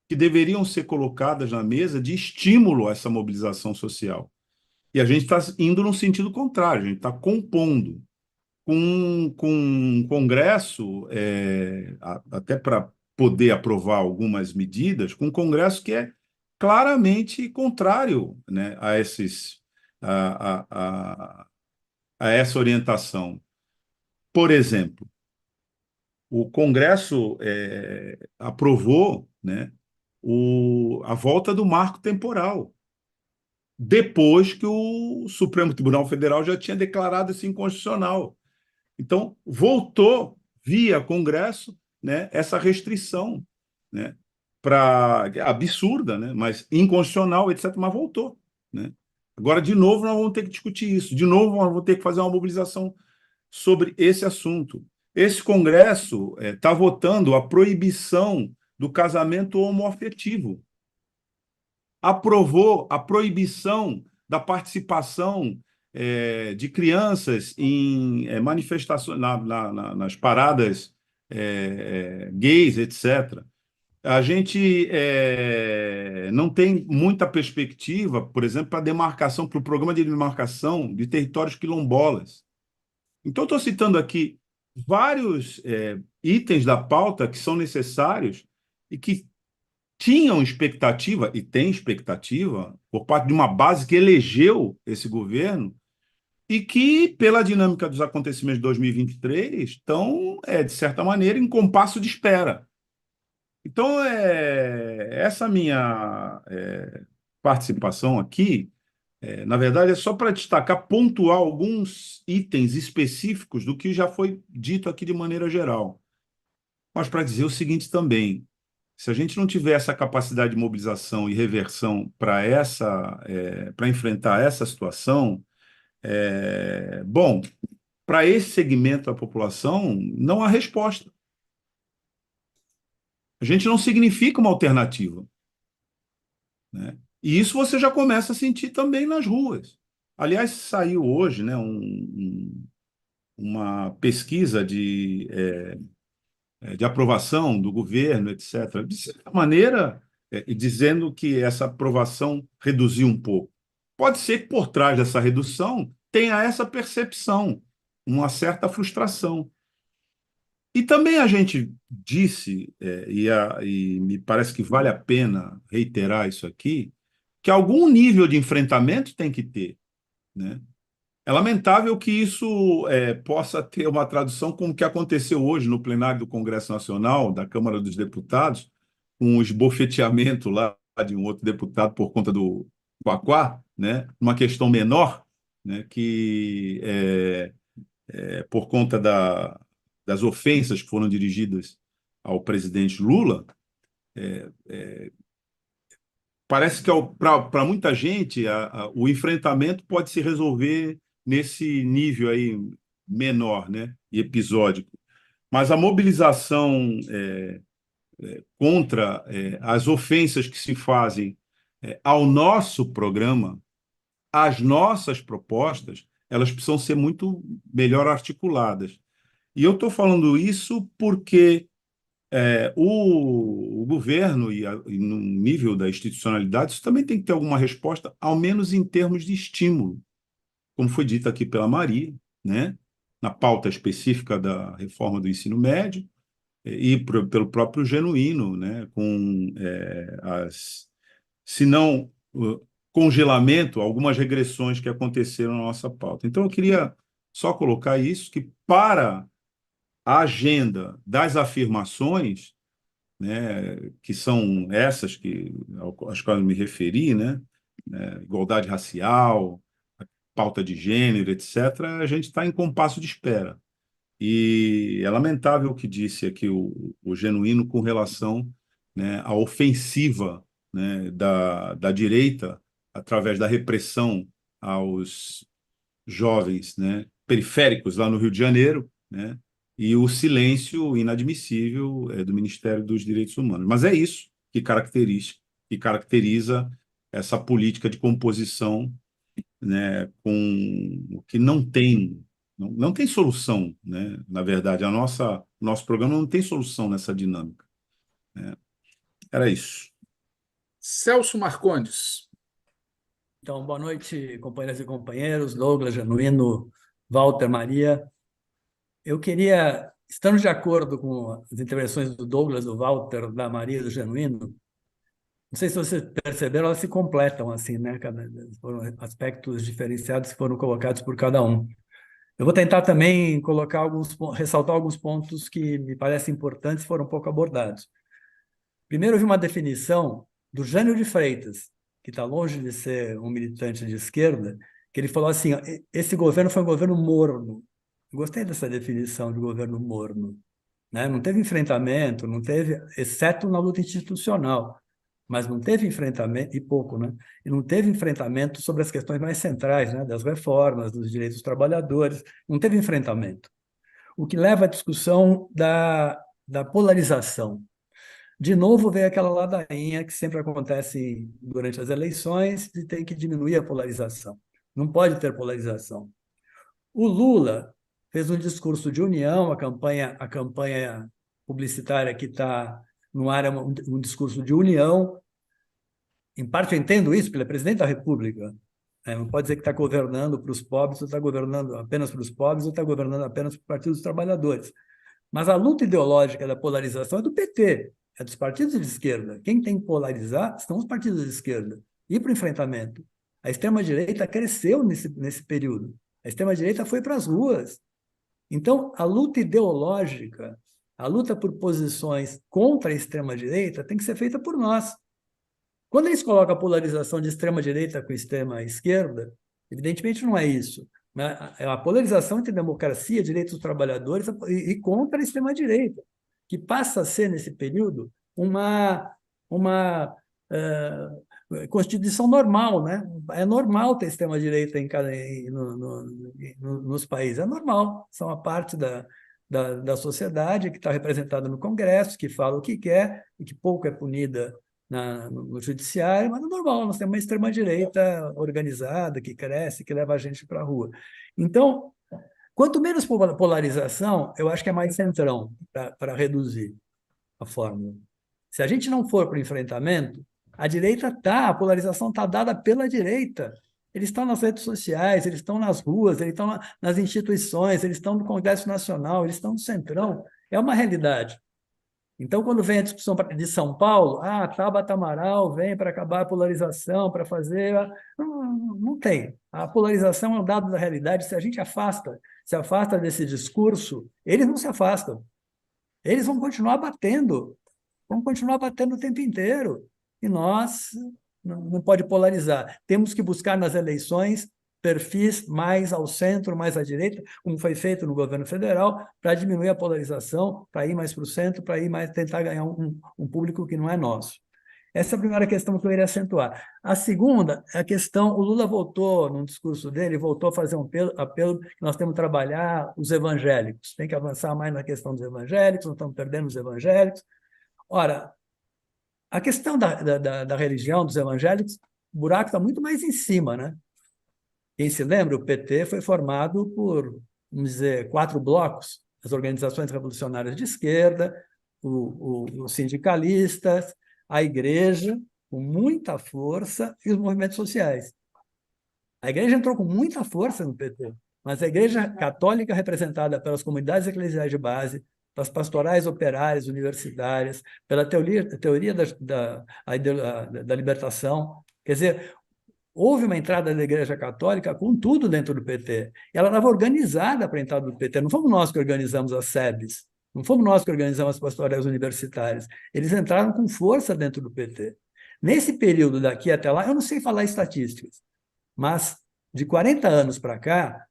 que deveriam ser colocadas na mesa de estímulo a essa mobilização social. E a gente está indo no sentido contrário, a gente está compondo com um Congresso, até para poder aprovar algumas medidas, com um Congresso que é claramente contrário, né, a essa orientação. Por exemplo, o Congresso aprovou, né, a volta do marco temporal, depois que o Supremo Tribunal Federal já tinha declarado isso inconstitucional. Então, voltou via Congresso, né, essa restrição, né, absurda, né, mas inconstitucional, etc., mas voltou, né? Agora, de novo, nós vamos ter que discutir isso. De novo, nós vamos ter que fazer uma mobilização sobre esse assunto. Esse Congresso está votando a proibição do casamento homoafetivo. Aprovou a proibição da participação de crianças em manifestações, nas paradas gays, etc. A gente não tem muita perspectiva, por exemplo, para o programa de demarcação de territórios quilombolas. Então, estou citando aqui vários itens da pauta que são necessários e que tinham expectativa, e tem expectativa, por parte de uma base que elegeu esse governo, e que, pela dinâmica dos acontecimentos de 2023, estão, de certa maneira, em compasso de espera. Então, essa minha participação aqui, na verdade, é só para destacar, pontuar alguns itens específicos do que já foi dito aqui de maneira geral. Mas para dizer o seguinte também: se a gente não tiver essa capacidade de mobilização e reversão para enfrentar essa situação, bom, para esse segmento da população, não há resposta. A gente não significa uma alternativa, né? E isso você já começa a sentir também nas ruas. Aliás, saiu hoje, né, uma pesquisa de aprovação do governo, etc., de certa maneira, dizendo que essa aprovação reduziu um pouco. Pode ser que por trás dessa redução tenha essa percepção, uma certa frustração. E também a gente disse, e me parece que vale a pena reiterar isso aqui, que algum nível de enfrentamento tem que ter, né? É lamentável que isso possa ter uma tradução como o que aconteceu hoje no plenário do Congresso Nacional, da Câmara dos Deputados, com o esbofeteamento lá de um outro deputado por conta do Quaquá, né? Uma questão menor, né? Que por conta das ofensas que foram dirigidas ao presidente Lula, parece que para muita gente o enfrentamento pode se resolver nesse nível aí menor, né, e episódico. mas a mobilização contra as ofensas que se fazem ao nosso programa, às nossas propostas, elas precisam ser muito melhor articuladas. E eu estou falando isso porque o governo e no nível da institucionalidade, isso também tem que ter alguma resposta, ao menos em termos de estímulo, como foi dito aqui pela Maria, né? Na pauta específica da reforma do ensino médio, e pelo próprio Genuíno, né? Com se não congelamento, algumas regressões que aconteceram na nossa pauta. Então, eu queria só colocar isso, que para a agenda das afirmações, né, que são essas às quais eu me referi, né, igualdade racial, pauta de gênero, etc., a gente está em compasso de espera. E é lamentável o que disse aqui o Genuíno com relação, né, à ofensiva, né, da direita através da repressão aos jovens, né, periféricos lá no Rio de Janeiro, né, e o silêncio inadmissível do Ministério dos Direitos Humanos. Mas é isso que caracteriza essa política de composição, né, com que não tem solução, né? Na verdade, nosso programa não tem solução nessa dinâmica, né? Era isso. Celso Marcondes. Então, boa noite, companheiras e companheiros, Douglas, Genuíno, Walter, Maria. Eu queria, estando de acordo com as intervenções do Douglas, do Walter, da Maria e do Genuíno, não sei se vocês perceberam, elas se completam assim, né? Foram aspectos diferenciados que foram colocados por cada um. Eu vou tentar também ressaltar alguns pontos que me parecem importantes e foram pouco abordados. Primeiro, eu vi uma definição do Jânio de Freitas, que está longe de ser um militante de esquerda, que ele falou assim: ó, esse governo foi um governo morno. Eu gostei dessa definição de governo morno, né? Não teve enfrentamento, não teve, exceto na luta institucional, mas não teve enfrentamento, e pouco, né? E não teve enfrentamento sobre as questões mais centrais, né? Das reformas, dos direitos dos trabalhadores, não teve enfrentamento. O que leva à discussão da polarização. De novo, veio aquela ladainha que sempre acontece durante as eleições de ter que diminuir a polarização. Não pode ter polarização. O Lula fez um discurso de união, a campanha publicitária que está no ar é um discurso de união. Em parte, eu entendo isso, porque ele é presidente da República. Não pode dizer que está governando para os pobres, ou está governando apenas para os pobres, ou está governando apenas para o Partido dos Trabalhadores. Mas a luta ideológica da polarização é do PT, é dos partidos de esquerda. Quem tem que polarizar são os partidos de esquerda. Ir para o enfrentamento. A extrema-direita cresceu nesse período. A extrema-direita foi para as ruas. Então, a luta ideológica, a luta por posições contra a extrema-direita tem que ser feita por nós. Quando eles colocam a polarização de extrema-direita com extrema-esquerda, evidentemente não é isso. É a polarização entre democracia, direitos dos trabalhadores e contra a extrema-direita, que passa a ser, nesse período, uma constituição normal, né? É normal ter extrema-direita nos países, é normal, são a parte da sociedade que está representada no Congresso, que fala o que quer e que pouco é punida no judiciário, mas é normal, nós temos uma extrema-direita organizada, que cresce, que leva a gente para a rua. Então, quanto menos polarização, eu acho que é mais centrão para reduzir a fórmula. Se a gente não for para o enfrentamento, a polarização está dada pela direita. Eles estão nas redes sociais, eles estão nas ruas, eles estão nas instituições, eles estão no Congresso Nacional, eles estão no centrão. É uma realidade. Então, quando vem a discussão de São Paulo, Tabata Amaral vem para acabar a polarização, para fazer... Não tem. A polarização é um dado da realidade. Se a gente se afasta desse discurso, eles não se afastam. Eles vão continuar batendo o tempo inteiro. E nós não pode polarizar. Temos que buscar nas eleições perfis mais ao centro, mais à direita, como foi feito no governo federal, para diminuir a polarização, para ir mais para o centro, para ir mais tentar ganhar um público que não é nosso. Essa é a primeira questão que eu iria acentuar. A segunda é a questão, o Lula voltou, num discurso dele, voltou a fazer um apelo que nós temos que trabalhar os evangélicos, tem que avançar mais na questão dos evangélicos, nós estamos perdendo os evangélicos. Ora, a questão da religião, dos evangélicos, o buraco está muito mais em cima, né? Quem se lembra, o PT foi formado por, vamos dizer, 4 blocos, as organizações revolucionárias de esquerda, os sindicalistas, a igreja, com muita força, e os movimentos sociais. A igreja entrou com muita força no PT, mas a igreja católica, representada pelas comunidades eclesiais de base, pelas pastorais operárias, universitárias, pela teoria da libertação, quer dizer, houve uma entrada da Igreja Católica com tudo dentro do PT. Ela estava organizada para a entrada do PT. Não fomos nós que organizamos as SEBs, não fomos nós que organizamos as pastorais universitárias. Eles entraram com força dentro do PT. Nesse período daqui até lá, eu não sei falar estatísticas, mas de 40 anos para cá,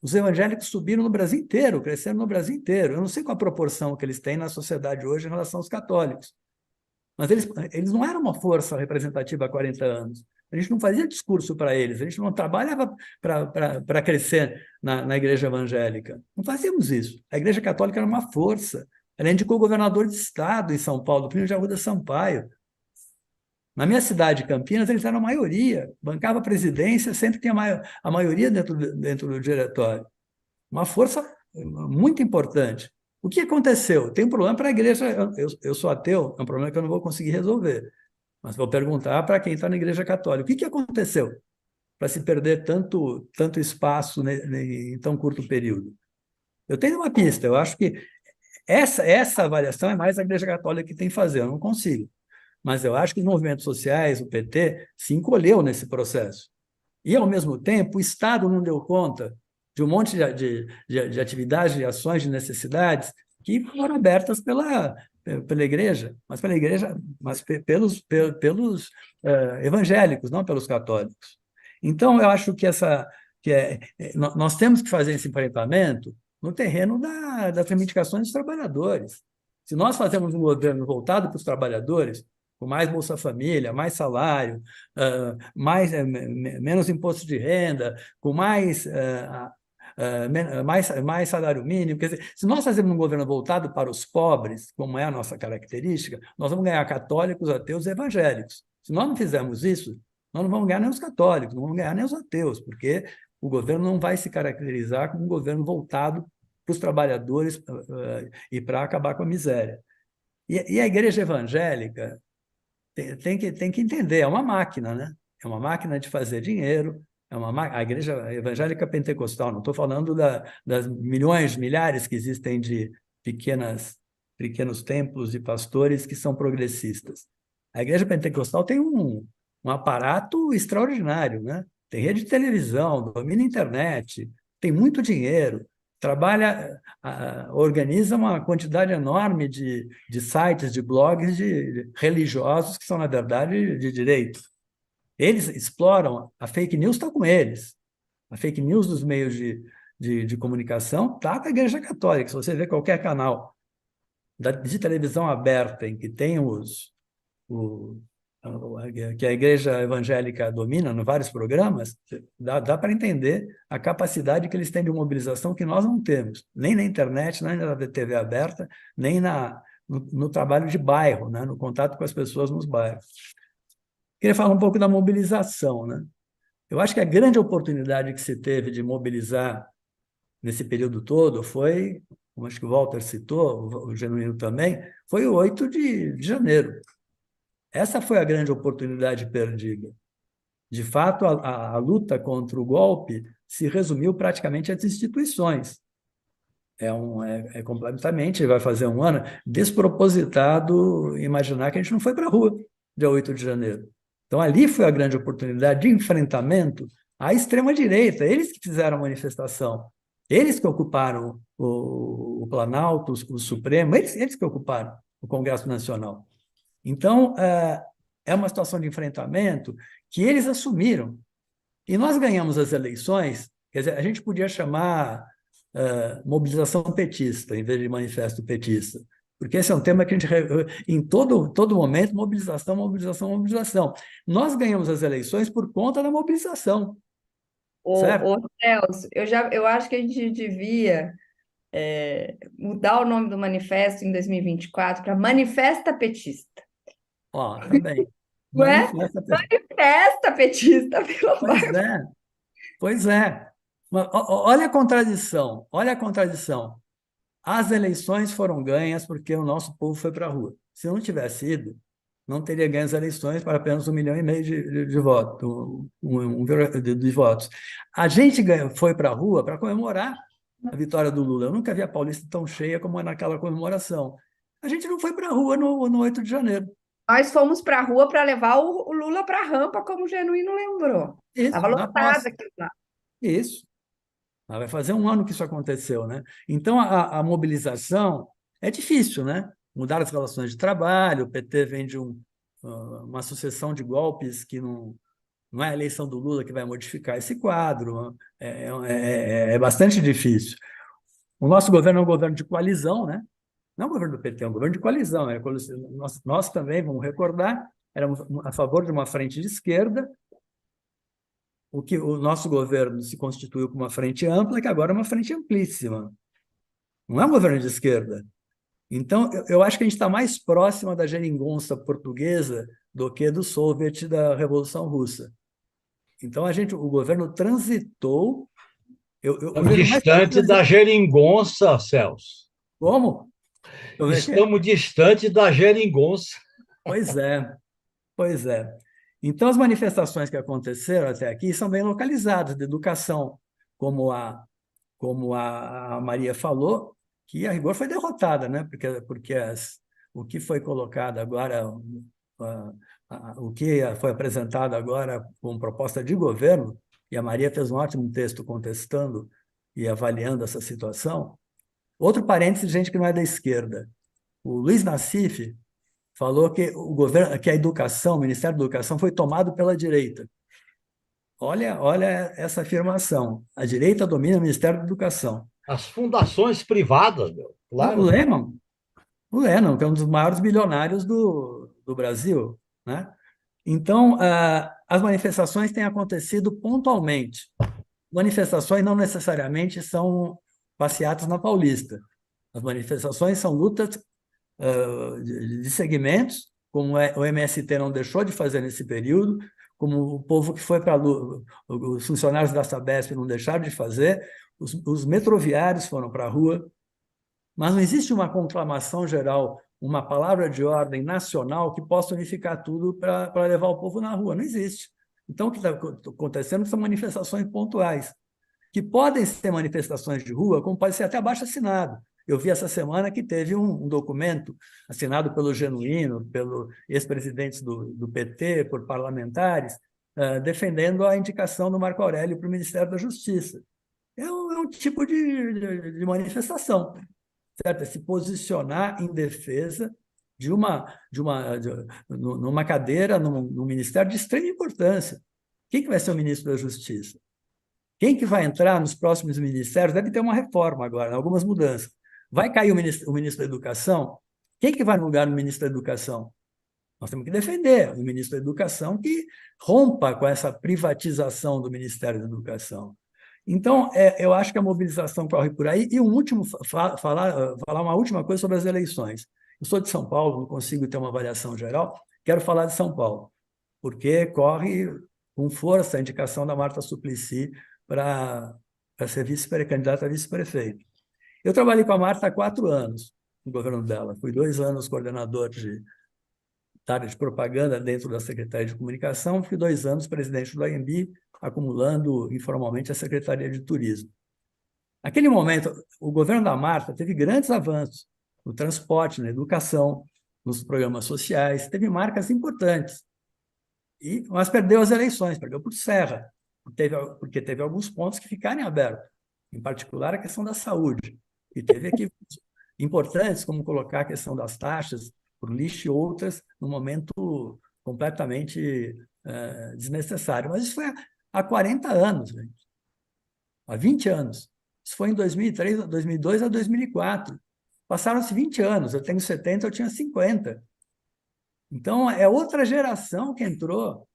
os evangélicos subiram no Brasil inteiro, cresceram no Brasil inteiro. Eu não sei qual a proporção que eles têm na sociedade hoje em relação aos católicos, mas eles não eram uma força representativa há 40 anos. A gente não fazia discurso para eles, a gente não trabalhava para crescer na igreja evangélica. Não fazíamos isso. A igreja católica era uma força. Ela indicou o governador de estado em São Paulo, Plínio de Arruda Sampaio. Na minha cidade, Campinas, eles eram a maioria. Bancava a presidência, sempre tinha a maioria dentro do diretório. Uma força muito importante. O que aconteceu? Tem um problema para a igreja. Eu sou ateu, é um problema que eu não vou conseguir resolver. Mas vou perguntar para quem está na igreja católica. O que aconteceu para se perder tanto espaço em tão curto período? Eu tenho uma pista. Eu acho que essa avaliação é mais a igreja católica que tem que fazer. Eu não consigo. Mas eu acho que os movimentos sociais, o PT, se encolheu nesse processo. E, ao mesmo tempo, o Estado não deu conta de um monte de atividades, de ações, de necessidades que foram abertas pela igreja, mas pelos evangélicos, não pelos católicos. Então, eu acho que nós temos que fazer esse enfrentamento no terreno das reivindicações dos trabalhadores. Se nós fazemos um governo voltado para os trabalhadores, com mais Bolsa Família, mais salário, menos imposto de renda, com mais salário mínimo. Quer dizer, se nós fazermos um governo voltado para os pobres, como é a nossa característica, nós vamos ganhar católicos, ateus e evangélicos. Se nós não fizermos isso, nós não vamos ganhar nem os católicos, não vamos ganhar nem os ateus, porque o governo não vai se caracterizar como um governo voltado para os trabalhadores e para acabar com a miséria. E a igreja evangélica tem que entender, é uma máquina, né? É uma máquina de fazer dinheiro, a igreja evangélica pentecostal, não estou falando das milhões, milhares que existem de pequenos templos e pastores que são progressistas. A igreja pentecostal tem um aparato extraordinário, né? Tem rede de televisão, domina a internet, tem muito dinheiro, organiza uma quantidade enorme de sites, de blogs religiosos que são, na verdade, de direito. Eles exploram, a fake news está com eles. A fake news dos meios de comunicação está com a Igreja Católica. Se você vê qualquer canal de televisão aberta em que tem que a igreja evangélica domina em vários programas, dá para entender a capacidade que eles têm de mobilização que nós não temos, nem na internet, nem na TV aberta, nem no trabalho de bairro, né? No contato com as pessoas nos bairros. Queria falar um pouco da mobilização, né? Eu acho que a grande oportunidade que se teve de mobilizar nesse período todo foi, como acho que o Walter citou, o Genuíno também, foi o 8 de janeiro. Essa foi a grande oportunidade perdida. De fato, a luta contra o golpe se resumiu praticamente às instituições. É completamente, vai fazer um ano, despropositado imaginar que a gente não foi para a rua dia 8 de janeiro. Então, ali foi a grande oportunidade de enfrentamento à extrema-direita. Eles que fizeram a manifestação, eles que ocuparam o Planalto, o Supremo, eles que ocuparam o Congresso Nacional. Então, é uma situação de enfrentamento que eles assumiram. E nós ganhamos as eleições, quer dizer, a gente podia chamar mobilização petista, em vez de manifesto petista, porque esse é um tema que a gente, em todo momento, mobilização, mobilização, mobilização. Nós ganhamos as eleições por conta da mobilização, certo? Celso, eu acho que a gente devia mudar o nome do manifesto em 2024 para Manifesta Petista. Ó, tá bem. Não é? Manifesta. Manifesta Petista, pelo amor. Pois é, pois é. Olha a contradição, olha a contradição. As eleições foram ganhas porque o nosso povo foi para a rua. Se não tivesse ido, não teria ganho as eleições para apenas 1,5 milhão de votos, de votos. A gente foi para a rua para comemorar a vitória do Lula. Eu nunca vi a Paulista tão cheia como naquela comemoração. A gente não foi para a rua no 8 de janeiro. Nós fomos para a rua para levar o Lula para a rampa, como o Genuíno lembrou. Isso, Estava na lotada posse. aquilo lá. Isso. Vai fazer 1 ano que isso aconteceu, né? Então, a mobilização é difícil, né? Mudar as relações de trabalho, o PT vem de uma sucessão de golpes que não é a eleição do Lula que vai modificar esse quadro, é bastante difícil. O nosso governo é um governo de coalizão, né? Não é um governo do PT, é um governo de coalizão. Nós também, vamos recordar, éramos a favor de uma frente de esquerda, o nosso governo se constituiu como uma frente ampla, que agora é uma frente amplíssima. Não é um governo de esquerda. Então, eu acho que a gente está mais próxima da geringonça portuguesa do que do soviet da Revolução Russa. Então, o governo transitou... Estamos distante da geringonça, Celso. Como? Estamos distante da geringonça. Pois é, pois é. Então, as manifestações que aconteceram até aqui são bem localizadas, de educação, como a Maria falou, que a rigor foi derrotada, né? Porque o que foi colocado agora, o que foi apresentado agora como proposta de governo, e a Maria fez um ótimo texto contestando e avaliando essa situação. Outro parênteses, gente que não é da esquerda. O Luiz Nassif falou que que a educação, o Ministério da Educação, foi tomado pela direita. Olha essa afirmação. A direita domina o Ministério da Educação. As fundações privadas, claro. O Lennon, que é um dos maiores bilionários do Brasil, né? Então, as manifestações têm acontecido pontualmente. Manifestações não necessariamente são passeatas na Paulista. As manifestações são lutas de segmentos, como o MST não deixou de fazer nesse período, como o povo que foi para a rua, os funcionários da Sabesp não deixaram de fazer, os metroviários foram para a rua, mas não existe uma conclamação geral, uma palavra de ordem nacional que possa unificar tudo para levar o povo na rua. Não existe. Então, o que está acontecendo são manifestações pontuais, que podem ser manifestações de rua, como pode ser até abaixo-assinado. Eu vi essa semana que teve um documento assinado pelo Genuíno, pelo ex-presidentes do PT, por parlamentares, defendendo a indicação do Marco Aurélio para o Ministério da Justiça. É um tipo de manifestação, certo? É se posicionar em defesa numa cadeira, num ministério de extrema importância. Quem que vai ser o ministro da Justiça? Quem que vai entrar nos próximos ministérios? Deve ter uma reforma agora, algumas mudanças. Vai cair o ministro da Educação? Quem que vai no lugar do ministro da Educação? Nós temos que defender o ministro da Educação que rompa com essa privatização do Ministério da Educação. Então, eu acho que a mobilização corre por aí. E falar uma última coisa sobre as eleições. Eu sou de São Paulo, não consigo ter uma avaliação geral, quero falar de São Paulo, porque corre com força a indicação da Marta Suplicy para ser candidata a vice-prefeito. Eu trabalhei com a Marta há 4 anos no governo dela. Fui 2 anos coordenador de área de propaganda dentro da Secretaria de Comunicação, fui 2 anos presidente do AMB, acumulando informalmente a Secretaria de Turismo. Naquele momento, o governo da Marta teve grandes avanços no transporte, na educação, nos programas sociais, teve marcas importantes. Mas perdeu as eleições, perdeu por Serra, porque teve alguns pontos que ficaram abertos, em particular a questão da saúde. E teve aqui importantes, como colocar a questão das taxas por lixo e outras, num momento completamente desnecessário. Mas isso foi há 40 anos, gente. Há 20 anos. Isso foi em 2003, 2002 a 2004. Passaram-se 20 anos, eu tenho 70, eu tinha 50. Então, é outra geração que entrou.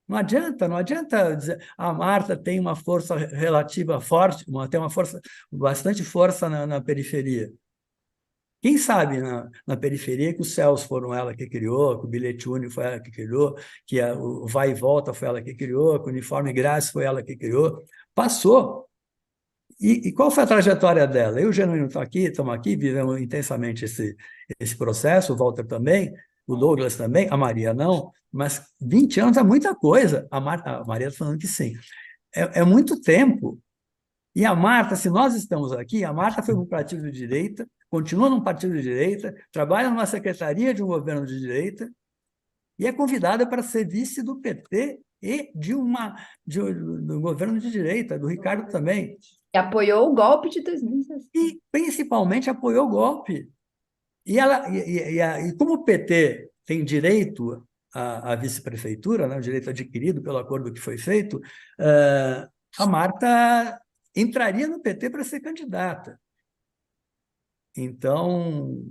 Não adianta dizer a Marta tem uma força relativa forte, tem uma força, bastante força na periferia. Quem sabe na periferia que os céus foram ela que criou, que o bilhete único foi ela que criou, que o vai e volta foi ela que criou, que o uniforme grátis foi ela que criou. Passou. E qual foi a trajetória dela? Eu e o Genuíno estamos aqui, vivemos intensamente esse processo, o Walter também, o Douglas também, a Maria não, mas 20 anos é muita coisa. A Maria está falando que sim. É muito tempo. E a Marta, se nós estamos aqui, a Marta foi um partido de direita, continua num partido de direita, trabalha numa secretaria de um governo de direita e é convidada para ser vice do PT e do governo de direita, do Ricardo também. E apoiou o golpe de 2016. E, principalmente, apoiou o golpe. E como o PT tem direito à vice-prefeitura, né, o direito adquirido pelo acordo que foi feito, a Marta entraria no PT para ser candidata. Então,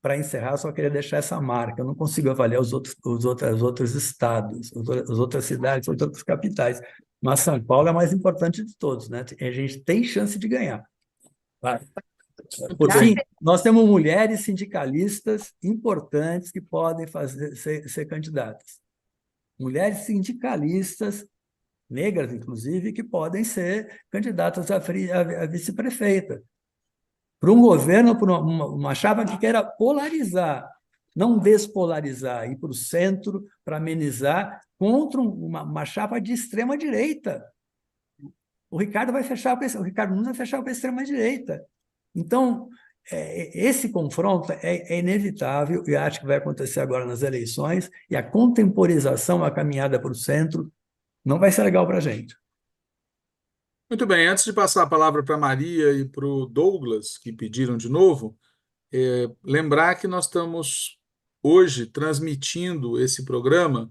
para encerrar, só queria deixar essa marca. Eu não consigo avaliar os outros estados, as outras cidades, as outras capitais. Mas São Paulo é a mais importante de todos, né? A gente tem chance de ganhar. Vai. Por fim, nós temos mulheres sindicalistas importantes que podem ser candidatas. Mulheres sindicalistas, negras, inclusive, que podem ser candidatas a vice-prefeita. Para um governo, para uma chapa que queira polarizar, não despolarizar, ir para o centro para amenizar contra uma chapa de extrema-direita. O Ricardo Nunes vai fechar com a extrema-direita. Então, esse confronto é inevitável e acho que vai acontecer agora nas eleições, e a contemporização, a caminhada para o centro, não vai ser legal para a gente. Muito bem, antes de passar a palavra para a Maria e para o Douglas, que pediram de novo, lembrar que nós estamos hoje transmitindo esse programa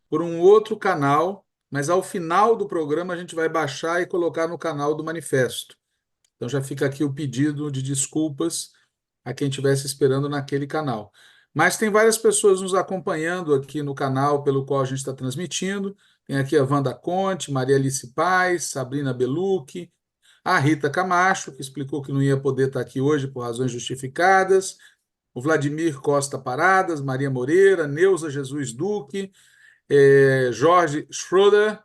por um outro canal, mas ao final do programa a gente vai baixar e colocar no canal do Manifesto. Então já fica aqui o pedido de desculpas a quem estivesse esperando naquele canal. Mas tem várias pessoas nos acompanhando aqui no canal pelo qual a gente está transmitindo. Tem aqui a Wanda Conte, Maria Alice Paz, Sabrina Belucchi, a Rita Camacho, que explicou que não ia poder estar aqui hoje por razões justificadas, o Vladimir Costa Paradas, Maria Moreira, Neuza Jesus Duque, Jorge Schroeder,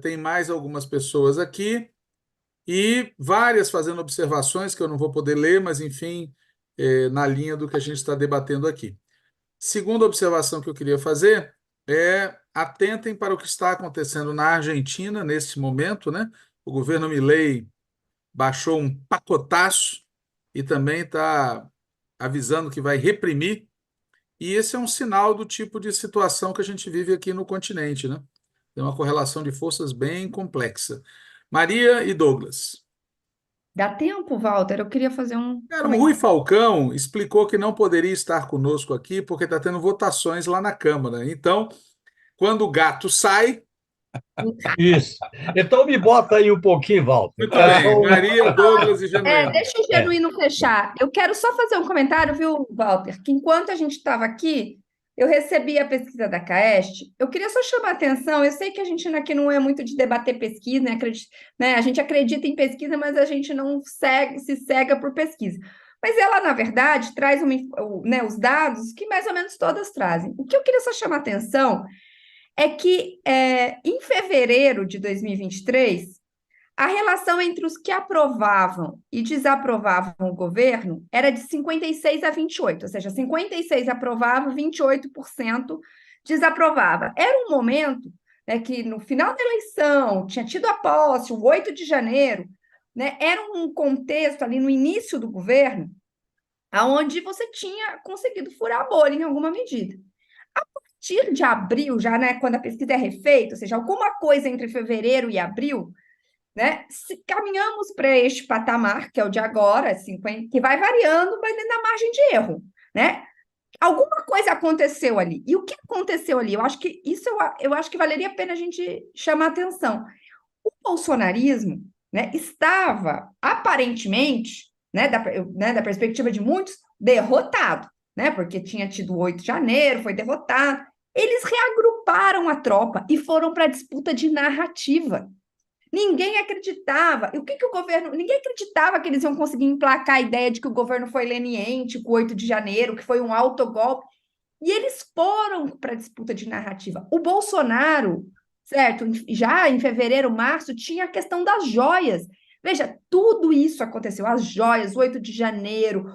tem mais algumas pessoas aqui, e várias fazendo observações que eu não vou poder ler, mas, enfim, na linha do que a gente está debatendo aqui. Segunda observação que eu queria fazer atentem para o que está acontecendo na Argentina nesse momento, né? O governo Milei baixou um pacotaço e também está avisando que vai reprimir, e esse é um sinal do tipo de situação que a gente vive aqui no continente, né? Tem uma correlação de forças bem complexa. Maria e Douglas. Dá tempo, Walter? Eu queria fazer um Cara, o Rui Falcão explicou que não poderia estar conosco aqui porque está tendo votações lá na Câmara. Então, quando o gato sai... Isso. Então me bota aí um pouquinho, Walter. Muito bem. Maria, Douglas e Genuíno. Deixa o Genuíno fechar. Eu quero só fazer um comentário, viu, Walter? Que enquanto a gente estava aqui, eu recebi a pesquisa da CAEST. Eu queria só chamar a atenção. Eu sei que a gente aqui não é muito de debater pesquisa, né? A gente acredita em pesquisa, mas a gente não se cega por pesquisa. Mas ela, na verdade, traz os dados que mais ou menos todas trazem. O que eu queria só chamar a atenção é que, em fevereiro de 2023, a relação entre os que aprovavam e desaprovavam o governo era de 56 a 28, ou seja, 56 aprovava, 28% desaprovava. Era um momento, né, que no final da eleição tinha tido a posse, o 8 de janeiro, né, era um contexto ali no início do governo, onde você tinha conseguido furar a bolha em alguma medida. A partir de abril, já, né, quando a pesquisa é refeita, ou seja, alguma coisa entre fevereiro e abril, né, caminhamos para este patamar, que é o de agora, 50, que vai variando, mas dentro da margem de erro, né? Alguma coisa aconteceu ali. E o que aconteceu ali? Eu acho que eu acho que valeria a pena a gente chamar atenção. O bolsonarismo, né, estava, aparentemente, né, da perspectiva de muitos, derrotado, né, porque tinha tido o 8 de janeiro, foi derrotado. Eles reagruparam a tropa e foram para a disputa de narrativa. Ninguém acreditava. E o que que o governo... Ninguém acreditava que eles iam conseguir emplacar a ideia de que o governo foi leniente com o 8 de janeiro, que foi um autogolpe. E eles foram para a disputa de narrativa. O Bolsonaro, certo? Já em fevereiro, março, tinha a questão das joias. Veja, tudo isso aconteceu. As joias, 8 de janeiro.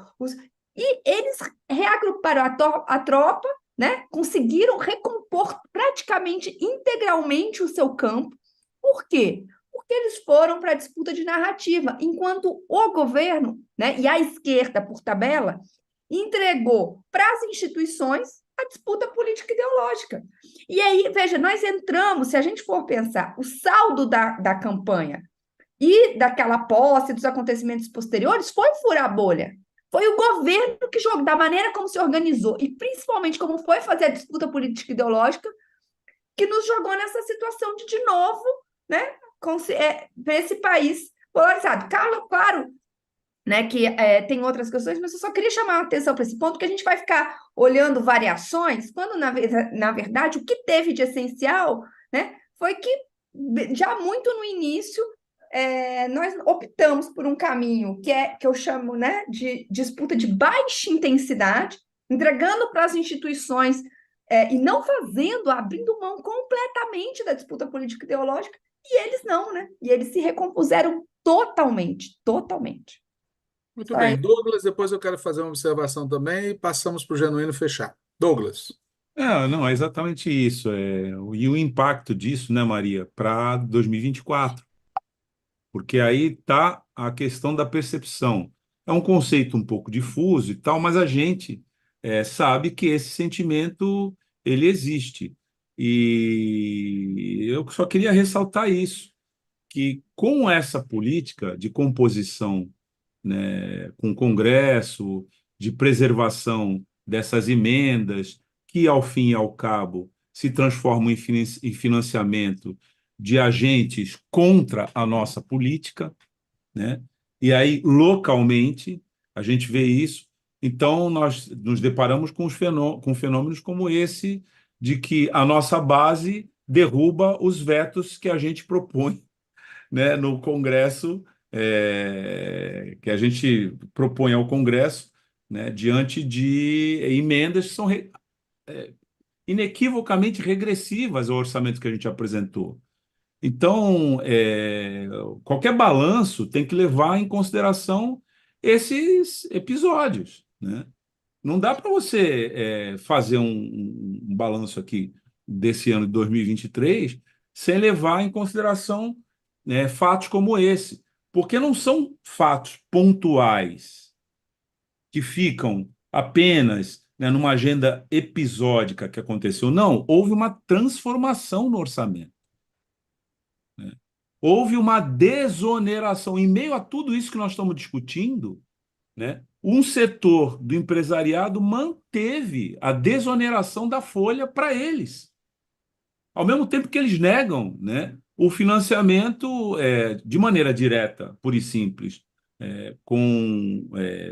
E eles reagruparam a tropa, né? Conseguiram recompor praticamente integralmente o seu campo. Por quê? Porque eles foram para a disputa de narrativa, enquanto o governo, né, e a esquerda, por tabela, entregou para as instituições a disputa política ideológica. E aí, veja, nós entramos, se a gente for pensar, o saldo da campanha e daquela posse, dos acontecimentos posteriores, foi furar a bolha. Foi o governo que jogou, da maneira como se organizou, e principalmente como foi fazer a disputa política ideológica, que nos jogou nessa situação de novo, né, para esse país polarizado. Claro, né, que tem outras questões, mas eu só queria chamar a atenção para esse ponto, que a gente vai ficar olhando variações, quando, na verdade, o que teve de essencial, né, foi que, já muito no início, nós optamos por um caminho que eu chamo, né, de disputa de baixa intensidade, entregando para as instituições e não abrindo mão completamente da disputa política ideológica, e eles não, né? E eles se recompuseram totalmente, totalmente. Muito bem. Douglas, depois eu quero fazer uma observação também e passamos para o Genuíno fechar. Douglas. Não, é exatamente isso. E o impacto disso, né, Maria, para 2024. Porque aí está a questão da percepção. É um conceito um pouco difuso e tal, mas a gente sabe que esse sentimento ele existe. E eu só queria ressaltar isso, que com essa política de composição, né, com o Congresso, de preservação dessas emendas, que, ao fim e ao cabo, se transformam em financiamento de agentes contra a nossa política, né? E aí, localmente, a gente vê isso. Então, nós nos deparamos com fenômenos como esse, de que a nossa base derruba os vetos que a gente propõe, né, no Congresso, que a gente propõe ao Congresso, né, diante de emendas que são inequivocamente regressivas ao orçamento que a gente apresentou. Então, qualquer balanço tem que levar em consideração esses episódios, né? Não dá para você fazer um balanço aqui desse ano de 2023 sem levar em consideração, né, fatos como esse, porque não são fatos pontuais que ficam apenas, né, numa agenda episódica que aconteceu. Não, houve uma transformação no orçamento, né? Houve uma desoneração. Em meio a tudo isso que nós estamos discutindo, né, um setor do empresariado manteve a desoneração da folha para eles, ao mesmo tempo que eles negam, né, o financiamento de maneira direta, pura e simples, com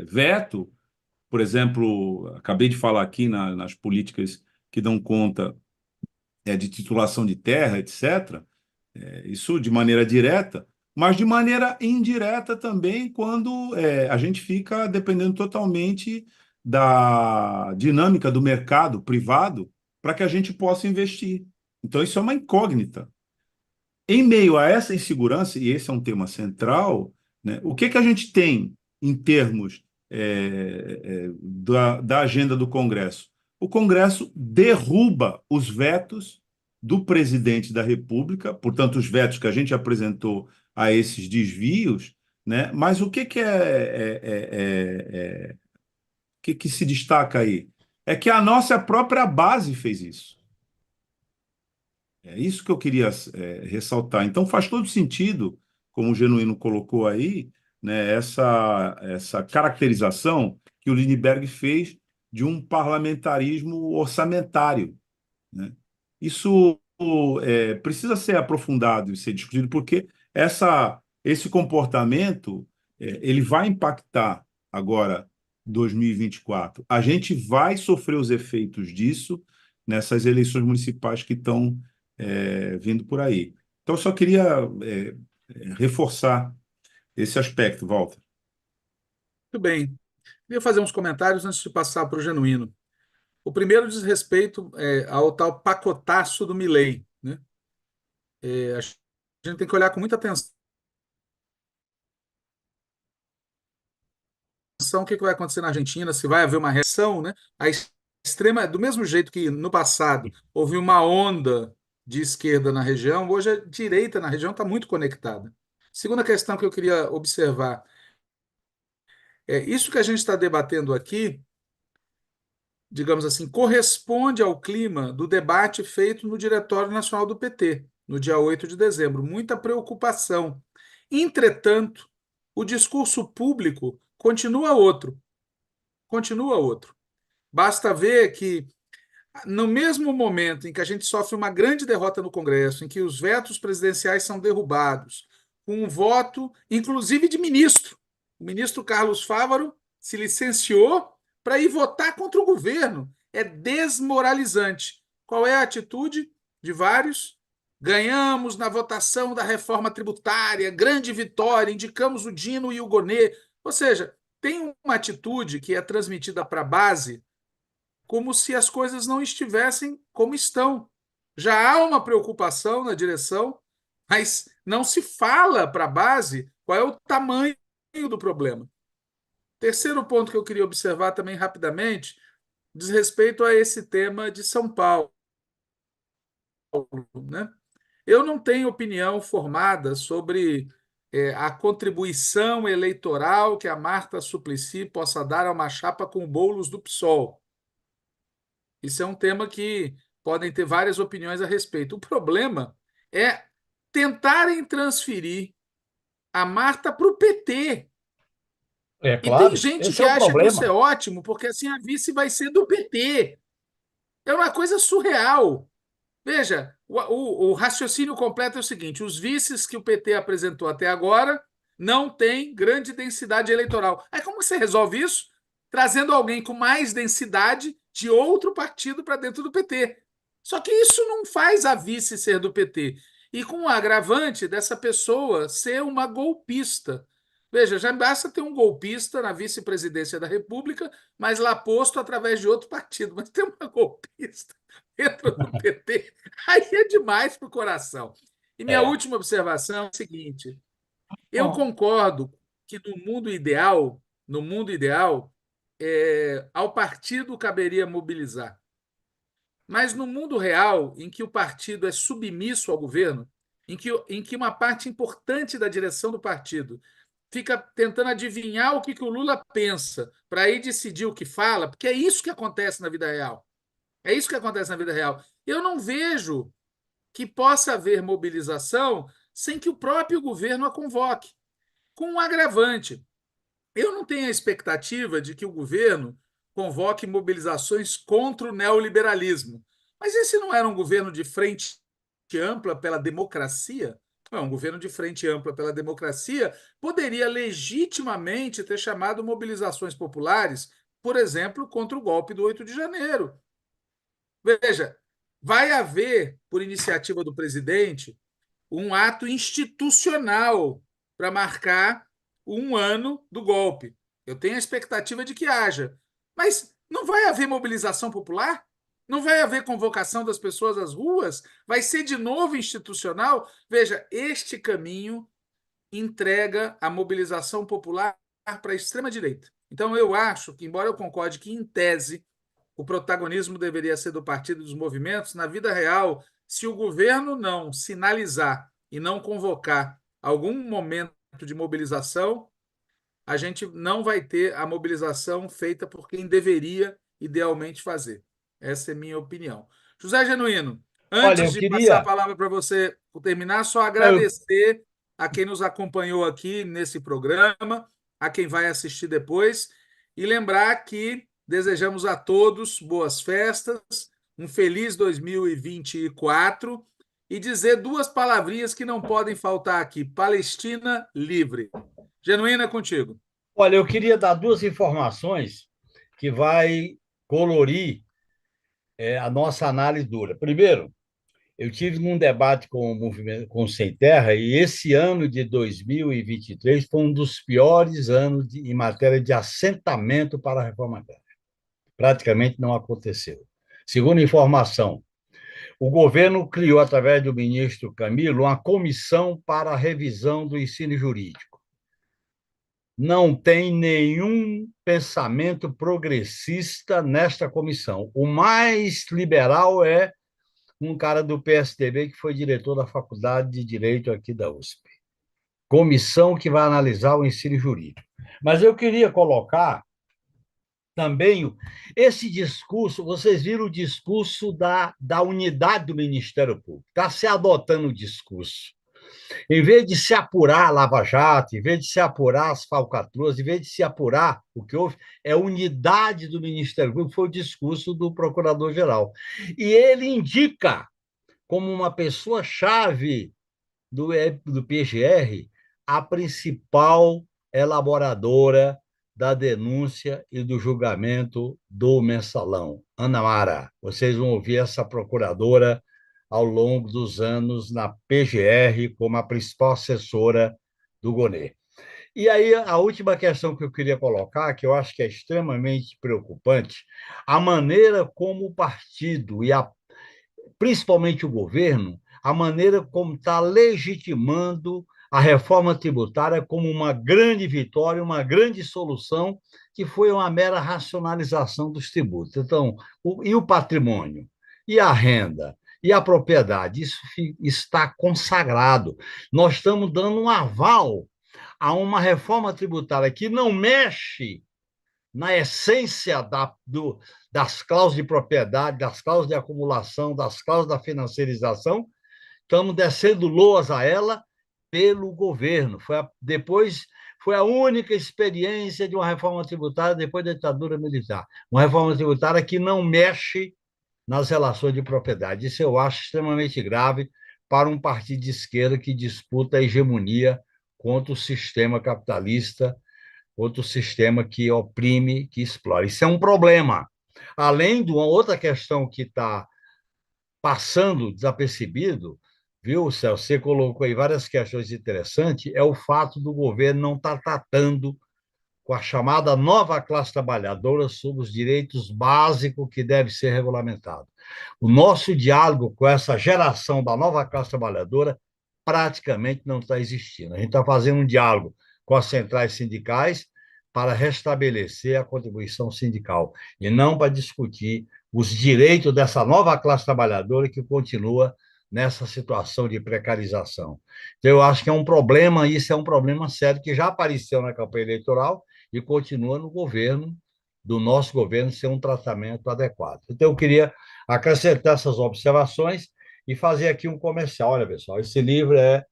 veto. Por exemplo, acabei de falar aqui nas políticas que dão conta de titulação de terra, etc. Isso de maneira direta, mas de maneira indireta também, quando a gente fica dependendo totalmente da dinâmica do mercado privado para que a gente possa investir. Então, isso é uma incógnita. Em meio a essa insegurança, e esse é um tema central, né, o que a gente tem em termos da agenda do Congresso? O Congresso derruba os vetos do presidente da República, portanto, os vetos que a gente apresentou a esses desvios, né? Mas o que que se destaca aí? É que a nossa própria base fez isso. É isso que eu queria ressaltar. Então, faz todo sentido, como o Genuíno colocou aí, né, essa caracterização que o Lindbergh fez de um parlamentarismo orçamentário, né? Isso precisa ser aprofundado e ser discutido, porque esse comportamento ele vai impactar agora 2024. A gente vai sofrer os efeitos disso nessas eleições municipais que estão vindo por aí. Então, eu só queria reforçar esse aspecto, Walter. Muito bem. Queria fazer uns comentários antes de passar para o Genuíno. O primeiro diz respeito ao tal pacotaço do Milei, né? A gente tem que olhar com muita atenção o que vai acontecer na Argentina, se vai haver uma reação, né? A extrema, do mesmo jeito que no passado houve uma onda de esquerda na região, hoje a direita na região está muito conectada. Segunda questão que eu queria observar isso que a gente está debatendo aqui, digamos assim, corresponde ao clima do debate feito no Diretório Nacional do PT, no dia 8 de dezembro. Muita preocupação. Entretanto, o discurso público continua outro. Continua outro. Basta ver que, no mesmo momento em que a gente sofre uma grande derrota no Congresso, em que os vetos presidenciais são derrubados, com um voto, inclusive de ministro, o ministro Carlos Fávaro se licenciou para ir votar contra o governo. É desmoralizante. Qual é a atitude de vários? Ganhamos na votação da reforma tributária, grande vitória, indicamos o Dino e o Gonê. Ou seja, tem uma atitude que é transmitida para a base como se as coisas não estivessem como estão. Já há uma preocupação na direção, mas não se fala para a base qual é o tamanho do problema. Terceiro ponto que eu queria observar também rapidamente diz respeito a esse tema de São Paulo, né? Eu não tenho opinião formada sobre a contribuição eleitoral que a Marta Suplicy possa dar a uma chapa com bolos do PSOL. Isso é um tema que podem ter várias opiniões a respeito. O problema é tentarem transferir a Marta para o PT. É E tem claro, gente esse que é o acha que isso é problema. ótimo, porque assim a vice vai ser do PT. É uma coisa surreal. Veja, o raciocínio completo é o seguinte: os vices que o PT apresentou até agora não têm grande densidade eleitoral. Aí como você resolve isso? Trazendo alguém com mais densidade de outro partido para dentro do PT. Só que isso não faz a vice ser do PT. E com o agravante dessa pessoa ser uma golpista. Veja, já basta ter um golpista na vice-presidência da República, mas lá posto através de outro partido. Mas tem uma golpista dentro do PT, aí é demais para o coração. E minha É. última observação é a seguinte: eu concordo que no mundo ideal, ao partido caberia mobilizar. Mas no mundo real, em que o partido é submisso ao governo, em que uma parte importante da direção do partido fica tentando adivinhar o que o Lula pensa para aí decidir o que fala, porque é isso que acontece na vida real. É isso que acontece na vida real. Eu não vejo que possa haver mobilização sem que o próprio governo a convoque. Com um agravante, eu não tenho a expectativa de que o governo convoque mobilizações contra o neoliberalismo. Mas esse não era um governo de frente ampla pela democracia? Não, um governo de frente ampla pela democracia poderia legitimamente ter chamado mobilizações populares, por exemplo, contra o golpe do 8 de janeiro. Veja, vai haver, por iniciativa do presidente, um ato institucional para marcar um ano do golpe. Eu tenho a expectativa de que haja. Mas não vai haver mobilização popular? Não vai haver convocação das pessoas às ruas? Vai ser de novo institucional? Veja, este caminho entrega a mobilização popular para a extrema-direita. Então, eu acho que, embora eu concorde que, em tese, o protagonismo deveria ser do partido dos movimentos, na vida real, se o governo não sinalizar e não convocar algum momento de mobilização, a gente não vai ter a mobilização feita por quem deveria idealmente fazer. Essa é a minha opinião. José Genuíno, Olha, antes eu de passar a queria. palavra para você terminar, só Eu, agradecer a quem nos acompanhou aqui nesse programa, a quem vai assistir depois, e lembrar que desejamos a todos boas festas, um feliz 2024 e dizer duas palavrinhas que não podem faltar aqui: Palestina livre. Genuíno é contigo. Olha, eu queria dar duas informações que vai colorir a nossa análise dura. Primeiro, eu tive um debate com o movimento com o Sem Terra e esse ano de 2023 foi um dos piores anos em matéria de assentamento para a reforma agrária. Praticamente não aconteceu. Segundo informação, o governo criou, através do ministro Camilo, uma comissão para a revisão do ensino jurídico. Não tem nenhum pensamento progressista nesta comissão. O mais liberal é um cara do PSDB que foi diretor da Faculdade de Direito aqui da USP. Comissão que vai analisar o ensino jurídico. Mas eu queria colocar também esse discurso, vocês viram o discurso da unidade do Ministério Público. Está se adotando o discurso. Em vez de se apurar a Lava Jato, em vez de se apurar as falcatruas, em vez de se apurar o que houve, é a unidade do Ministério Público, foi o discurso do Procurador-Geral. E ele indica como uma pessoa-chave do PGR a principal elaboradora da denúncia e do julgamento do mensalão, Ana Mara. Vocês vão ouvir essa procuradora ao longo dos anos na PGR como a principal assessora do Gonê. E aí, a última questão que eu queria colocar, que eu acho que é extremamente preocupante, a maneira como o partido principalmente o governo, a maneira como está legitimando a reforma tributária como uma grande vitória, uma grande solução, que foi uma mera racionalização dos tributos. Então, e o patrimônio? E a renda? E a propriedade? Isso está consagrado. Nós estamos dando um aval a uma reforma tributária que não mexe na essência das cláusulas de propriedade, das cláusulas de acumulação, das cláusulas da financiarização, estamos descendo loas a ela pelo governo. Foi a única experiência de uma reforma tributária depois da ditadura militar. Uma reforma tributária que não mexe nas relações de propriedade. Isso eu acho extremamente grave para um partido de esquerda que disputa a hegemonia contra o sistema capitalista, outro sistema que oprime, que explora. Isso é um problema. Além de uma outra questão que está passando desapercebido, viu, Celso? Você colocou aí várias questões interessantes, é o fato do governo não estar tratando com a chamada nova classe trabalhadora sobre os direitos básicos que deve ser regulamentado. O nosso diálogo com essa geração da nova classe trabalhadora praticamente não está existindo. A gente está fazendo um diálogo com as centrais sindicais para restabelecer a contribuição sindical e não para discutir os direitos dessa nova classe trabalhadora que continua nessa situação de precarização. Então, eu acho que é um problema, isso é um problema sério que já apareceu na campanha eleitoral e continua no governo, do nosso governo, ser um tratamento adequado. Então, eu queria acrescentar essas observações e fazer aqui um comercial. Olha, pessoal, esse livro é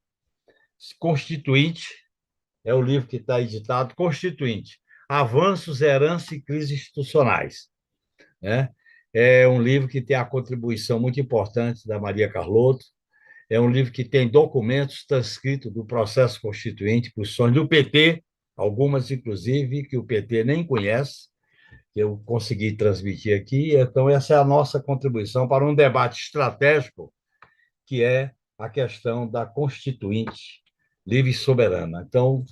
Constituinte, é o livro que está editado, Constituinte, Avanços, Herança e Crises Institucionais. Né? É um livro que tem a contribuição muito importante da Maria Carlotto, é um livro que tem documentos transcritos do processo constituinte, posições do PT, algumas, inclusive, que o PT nem conhece, que eu consegui transmitir aqui. Então, essa é a nossa contribuição para um debate estratégico, que é a questão da Constituinte livre e soberana. Então,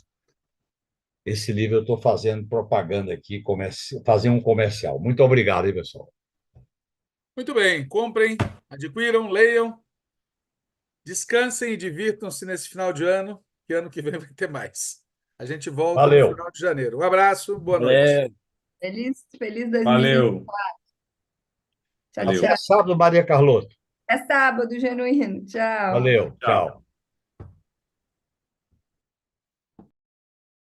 esse livro eu estou fazendo propaganda aqui, fazendo um comercial. Muito obrigado, aí, pessoal. Muito bem, comprem, adquiram, leiam, descansem e divirtam-se nesse final de ano, que ano que vem vai ter mais. A gente volta no Valeu. final de janeiro. Um abraço, boa noite. Feliz 2020. Valeu. Tchau, Valeu. tchau. Até sábado, Maria Carlotto. É sábado, genuíno. Tchau. Valeu. Tchau. Tchau.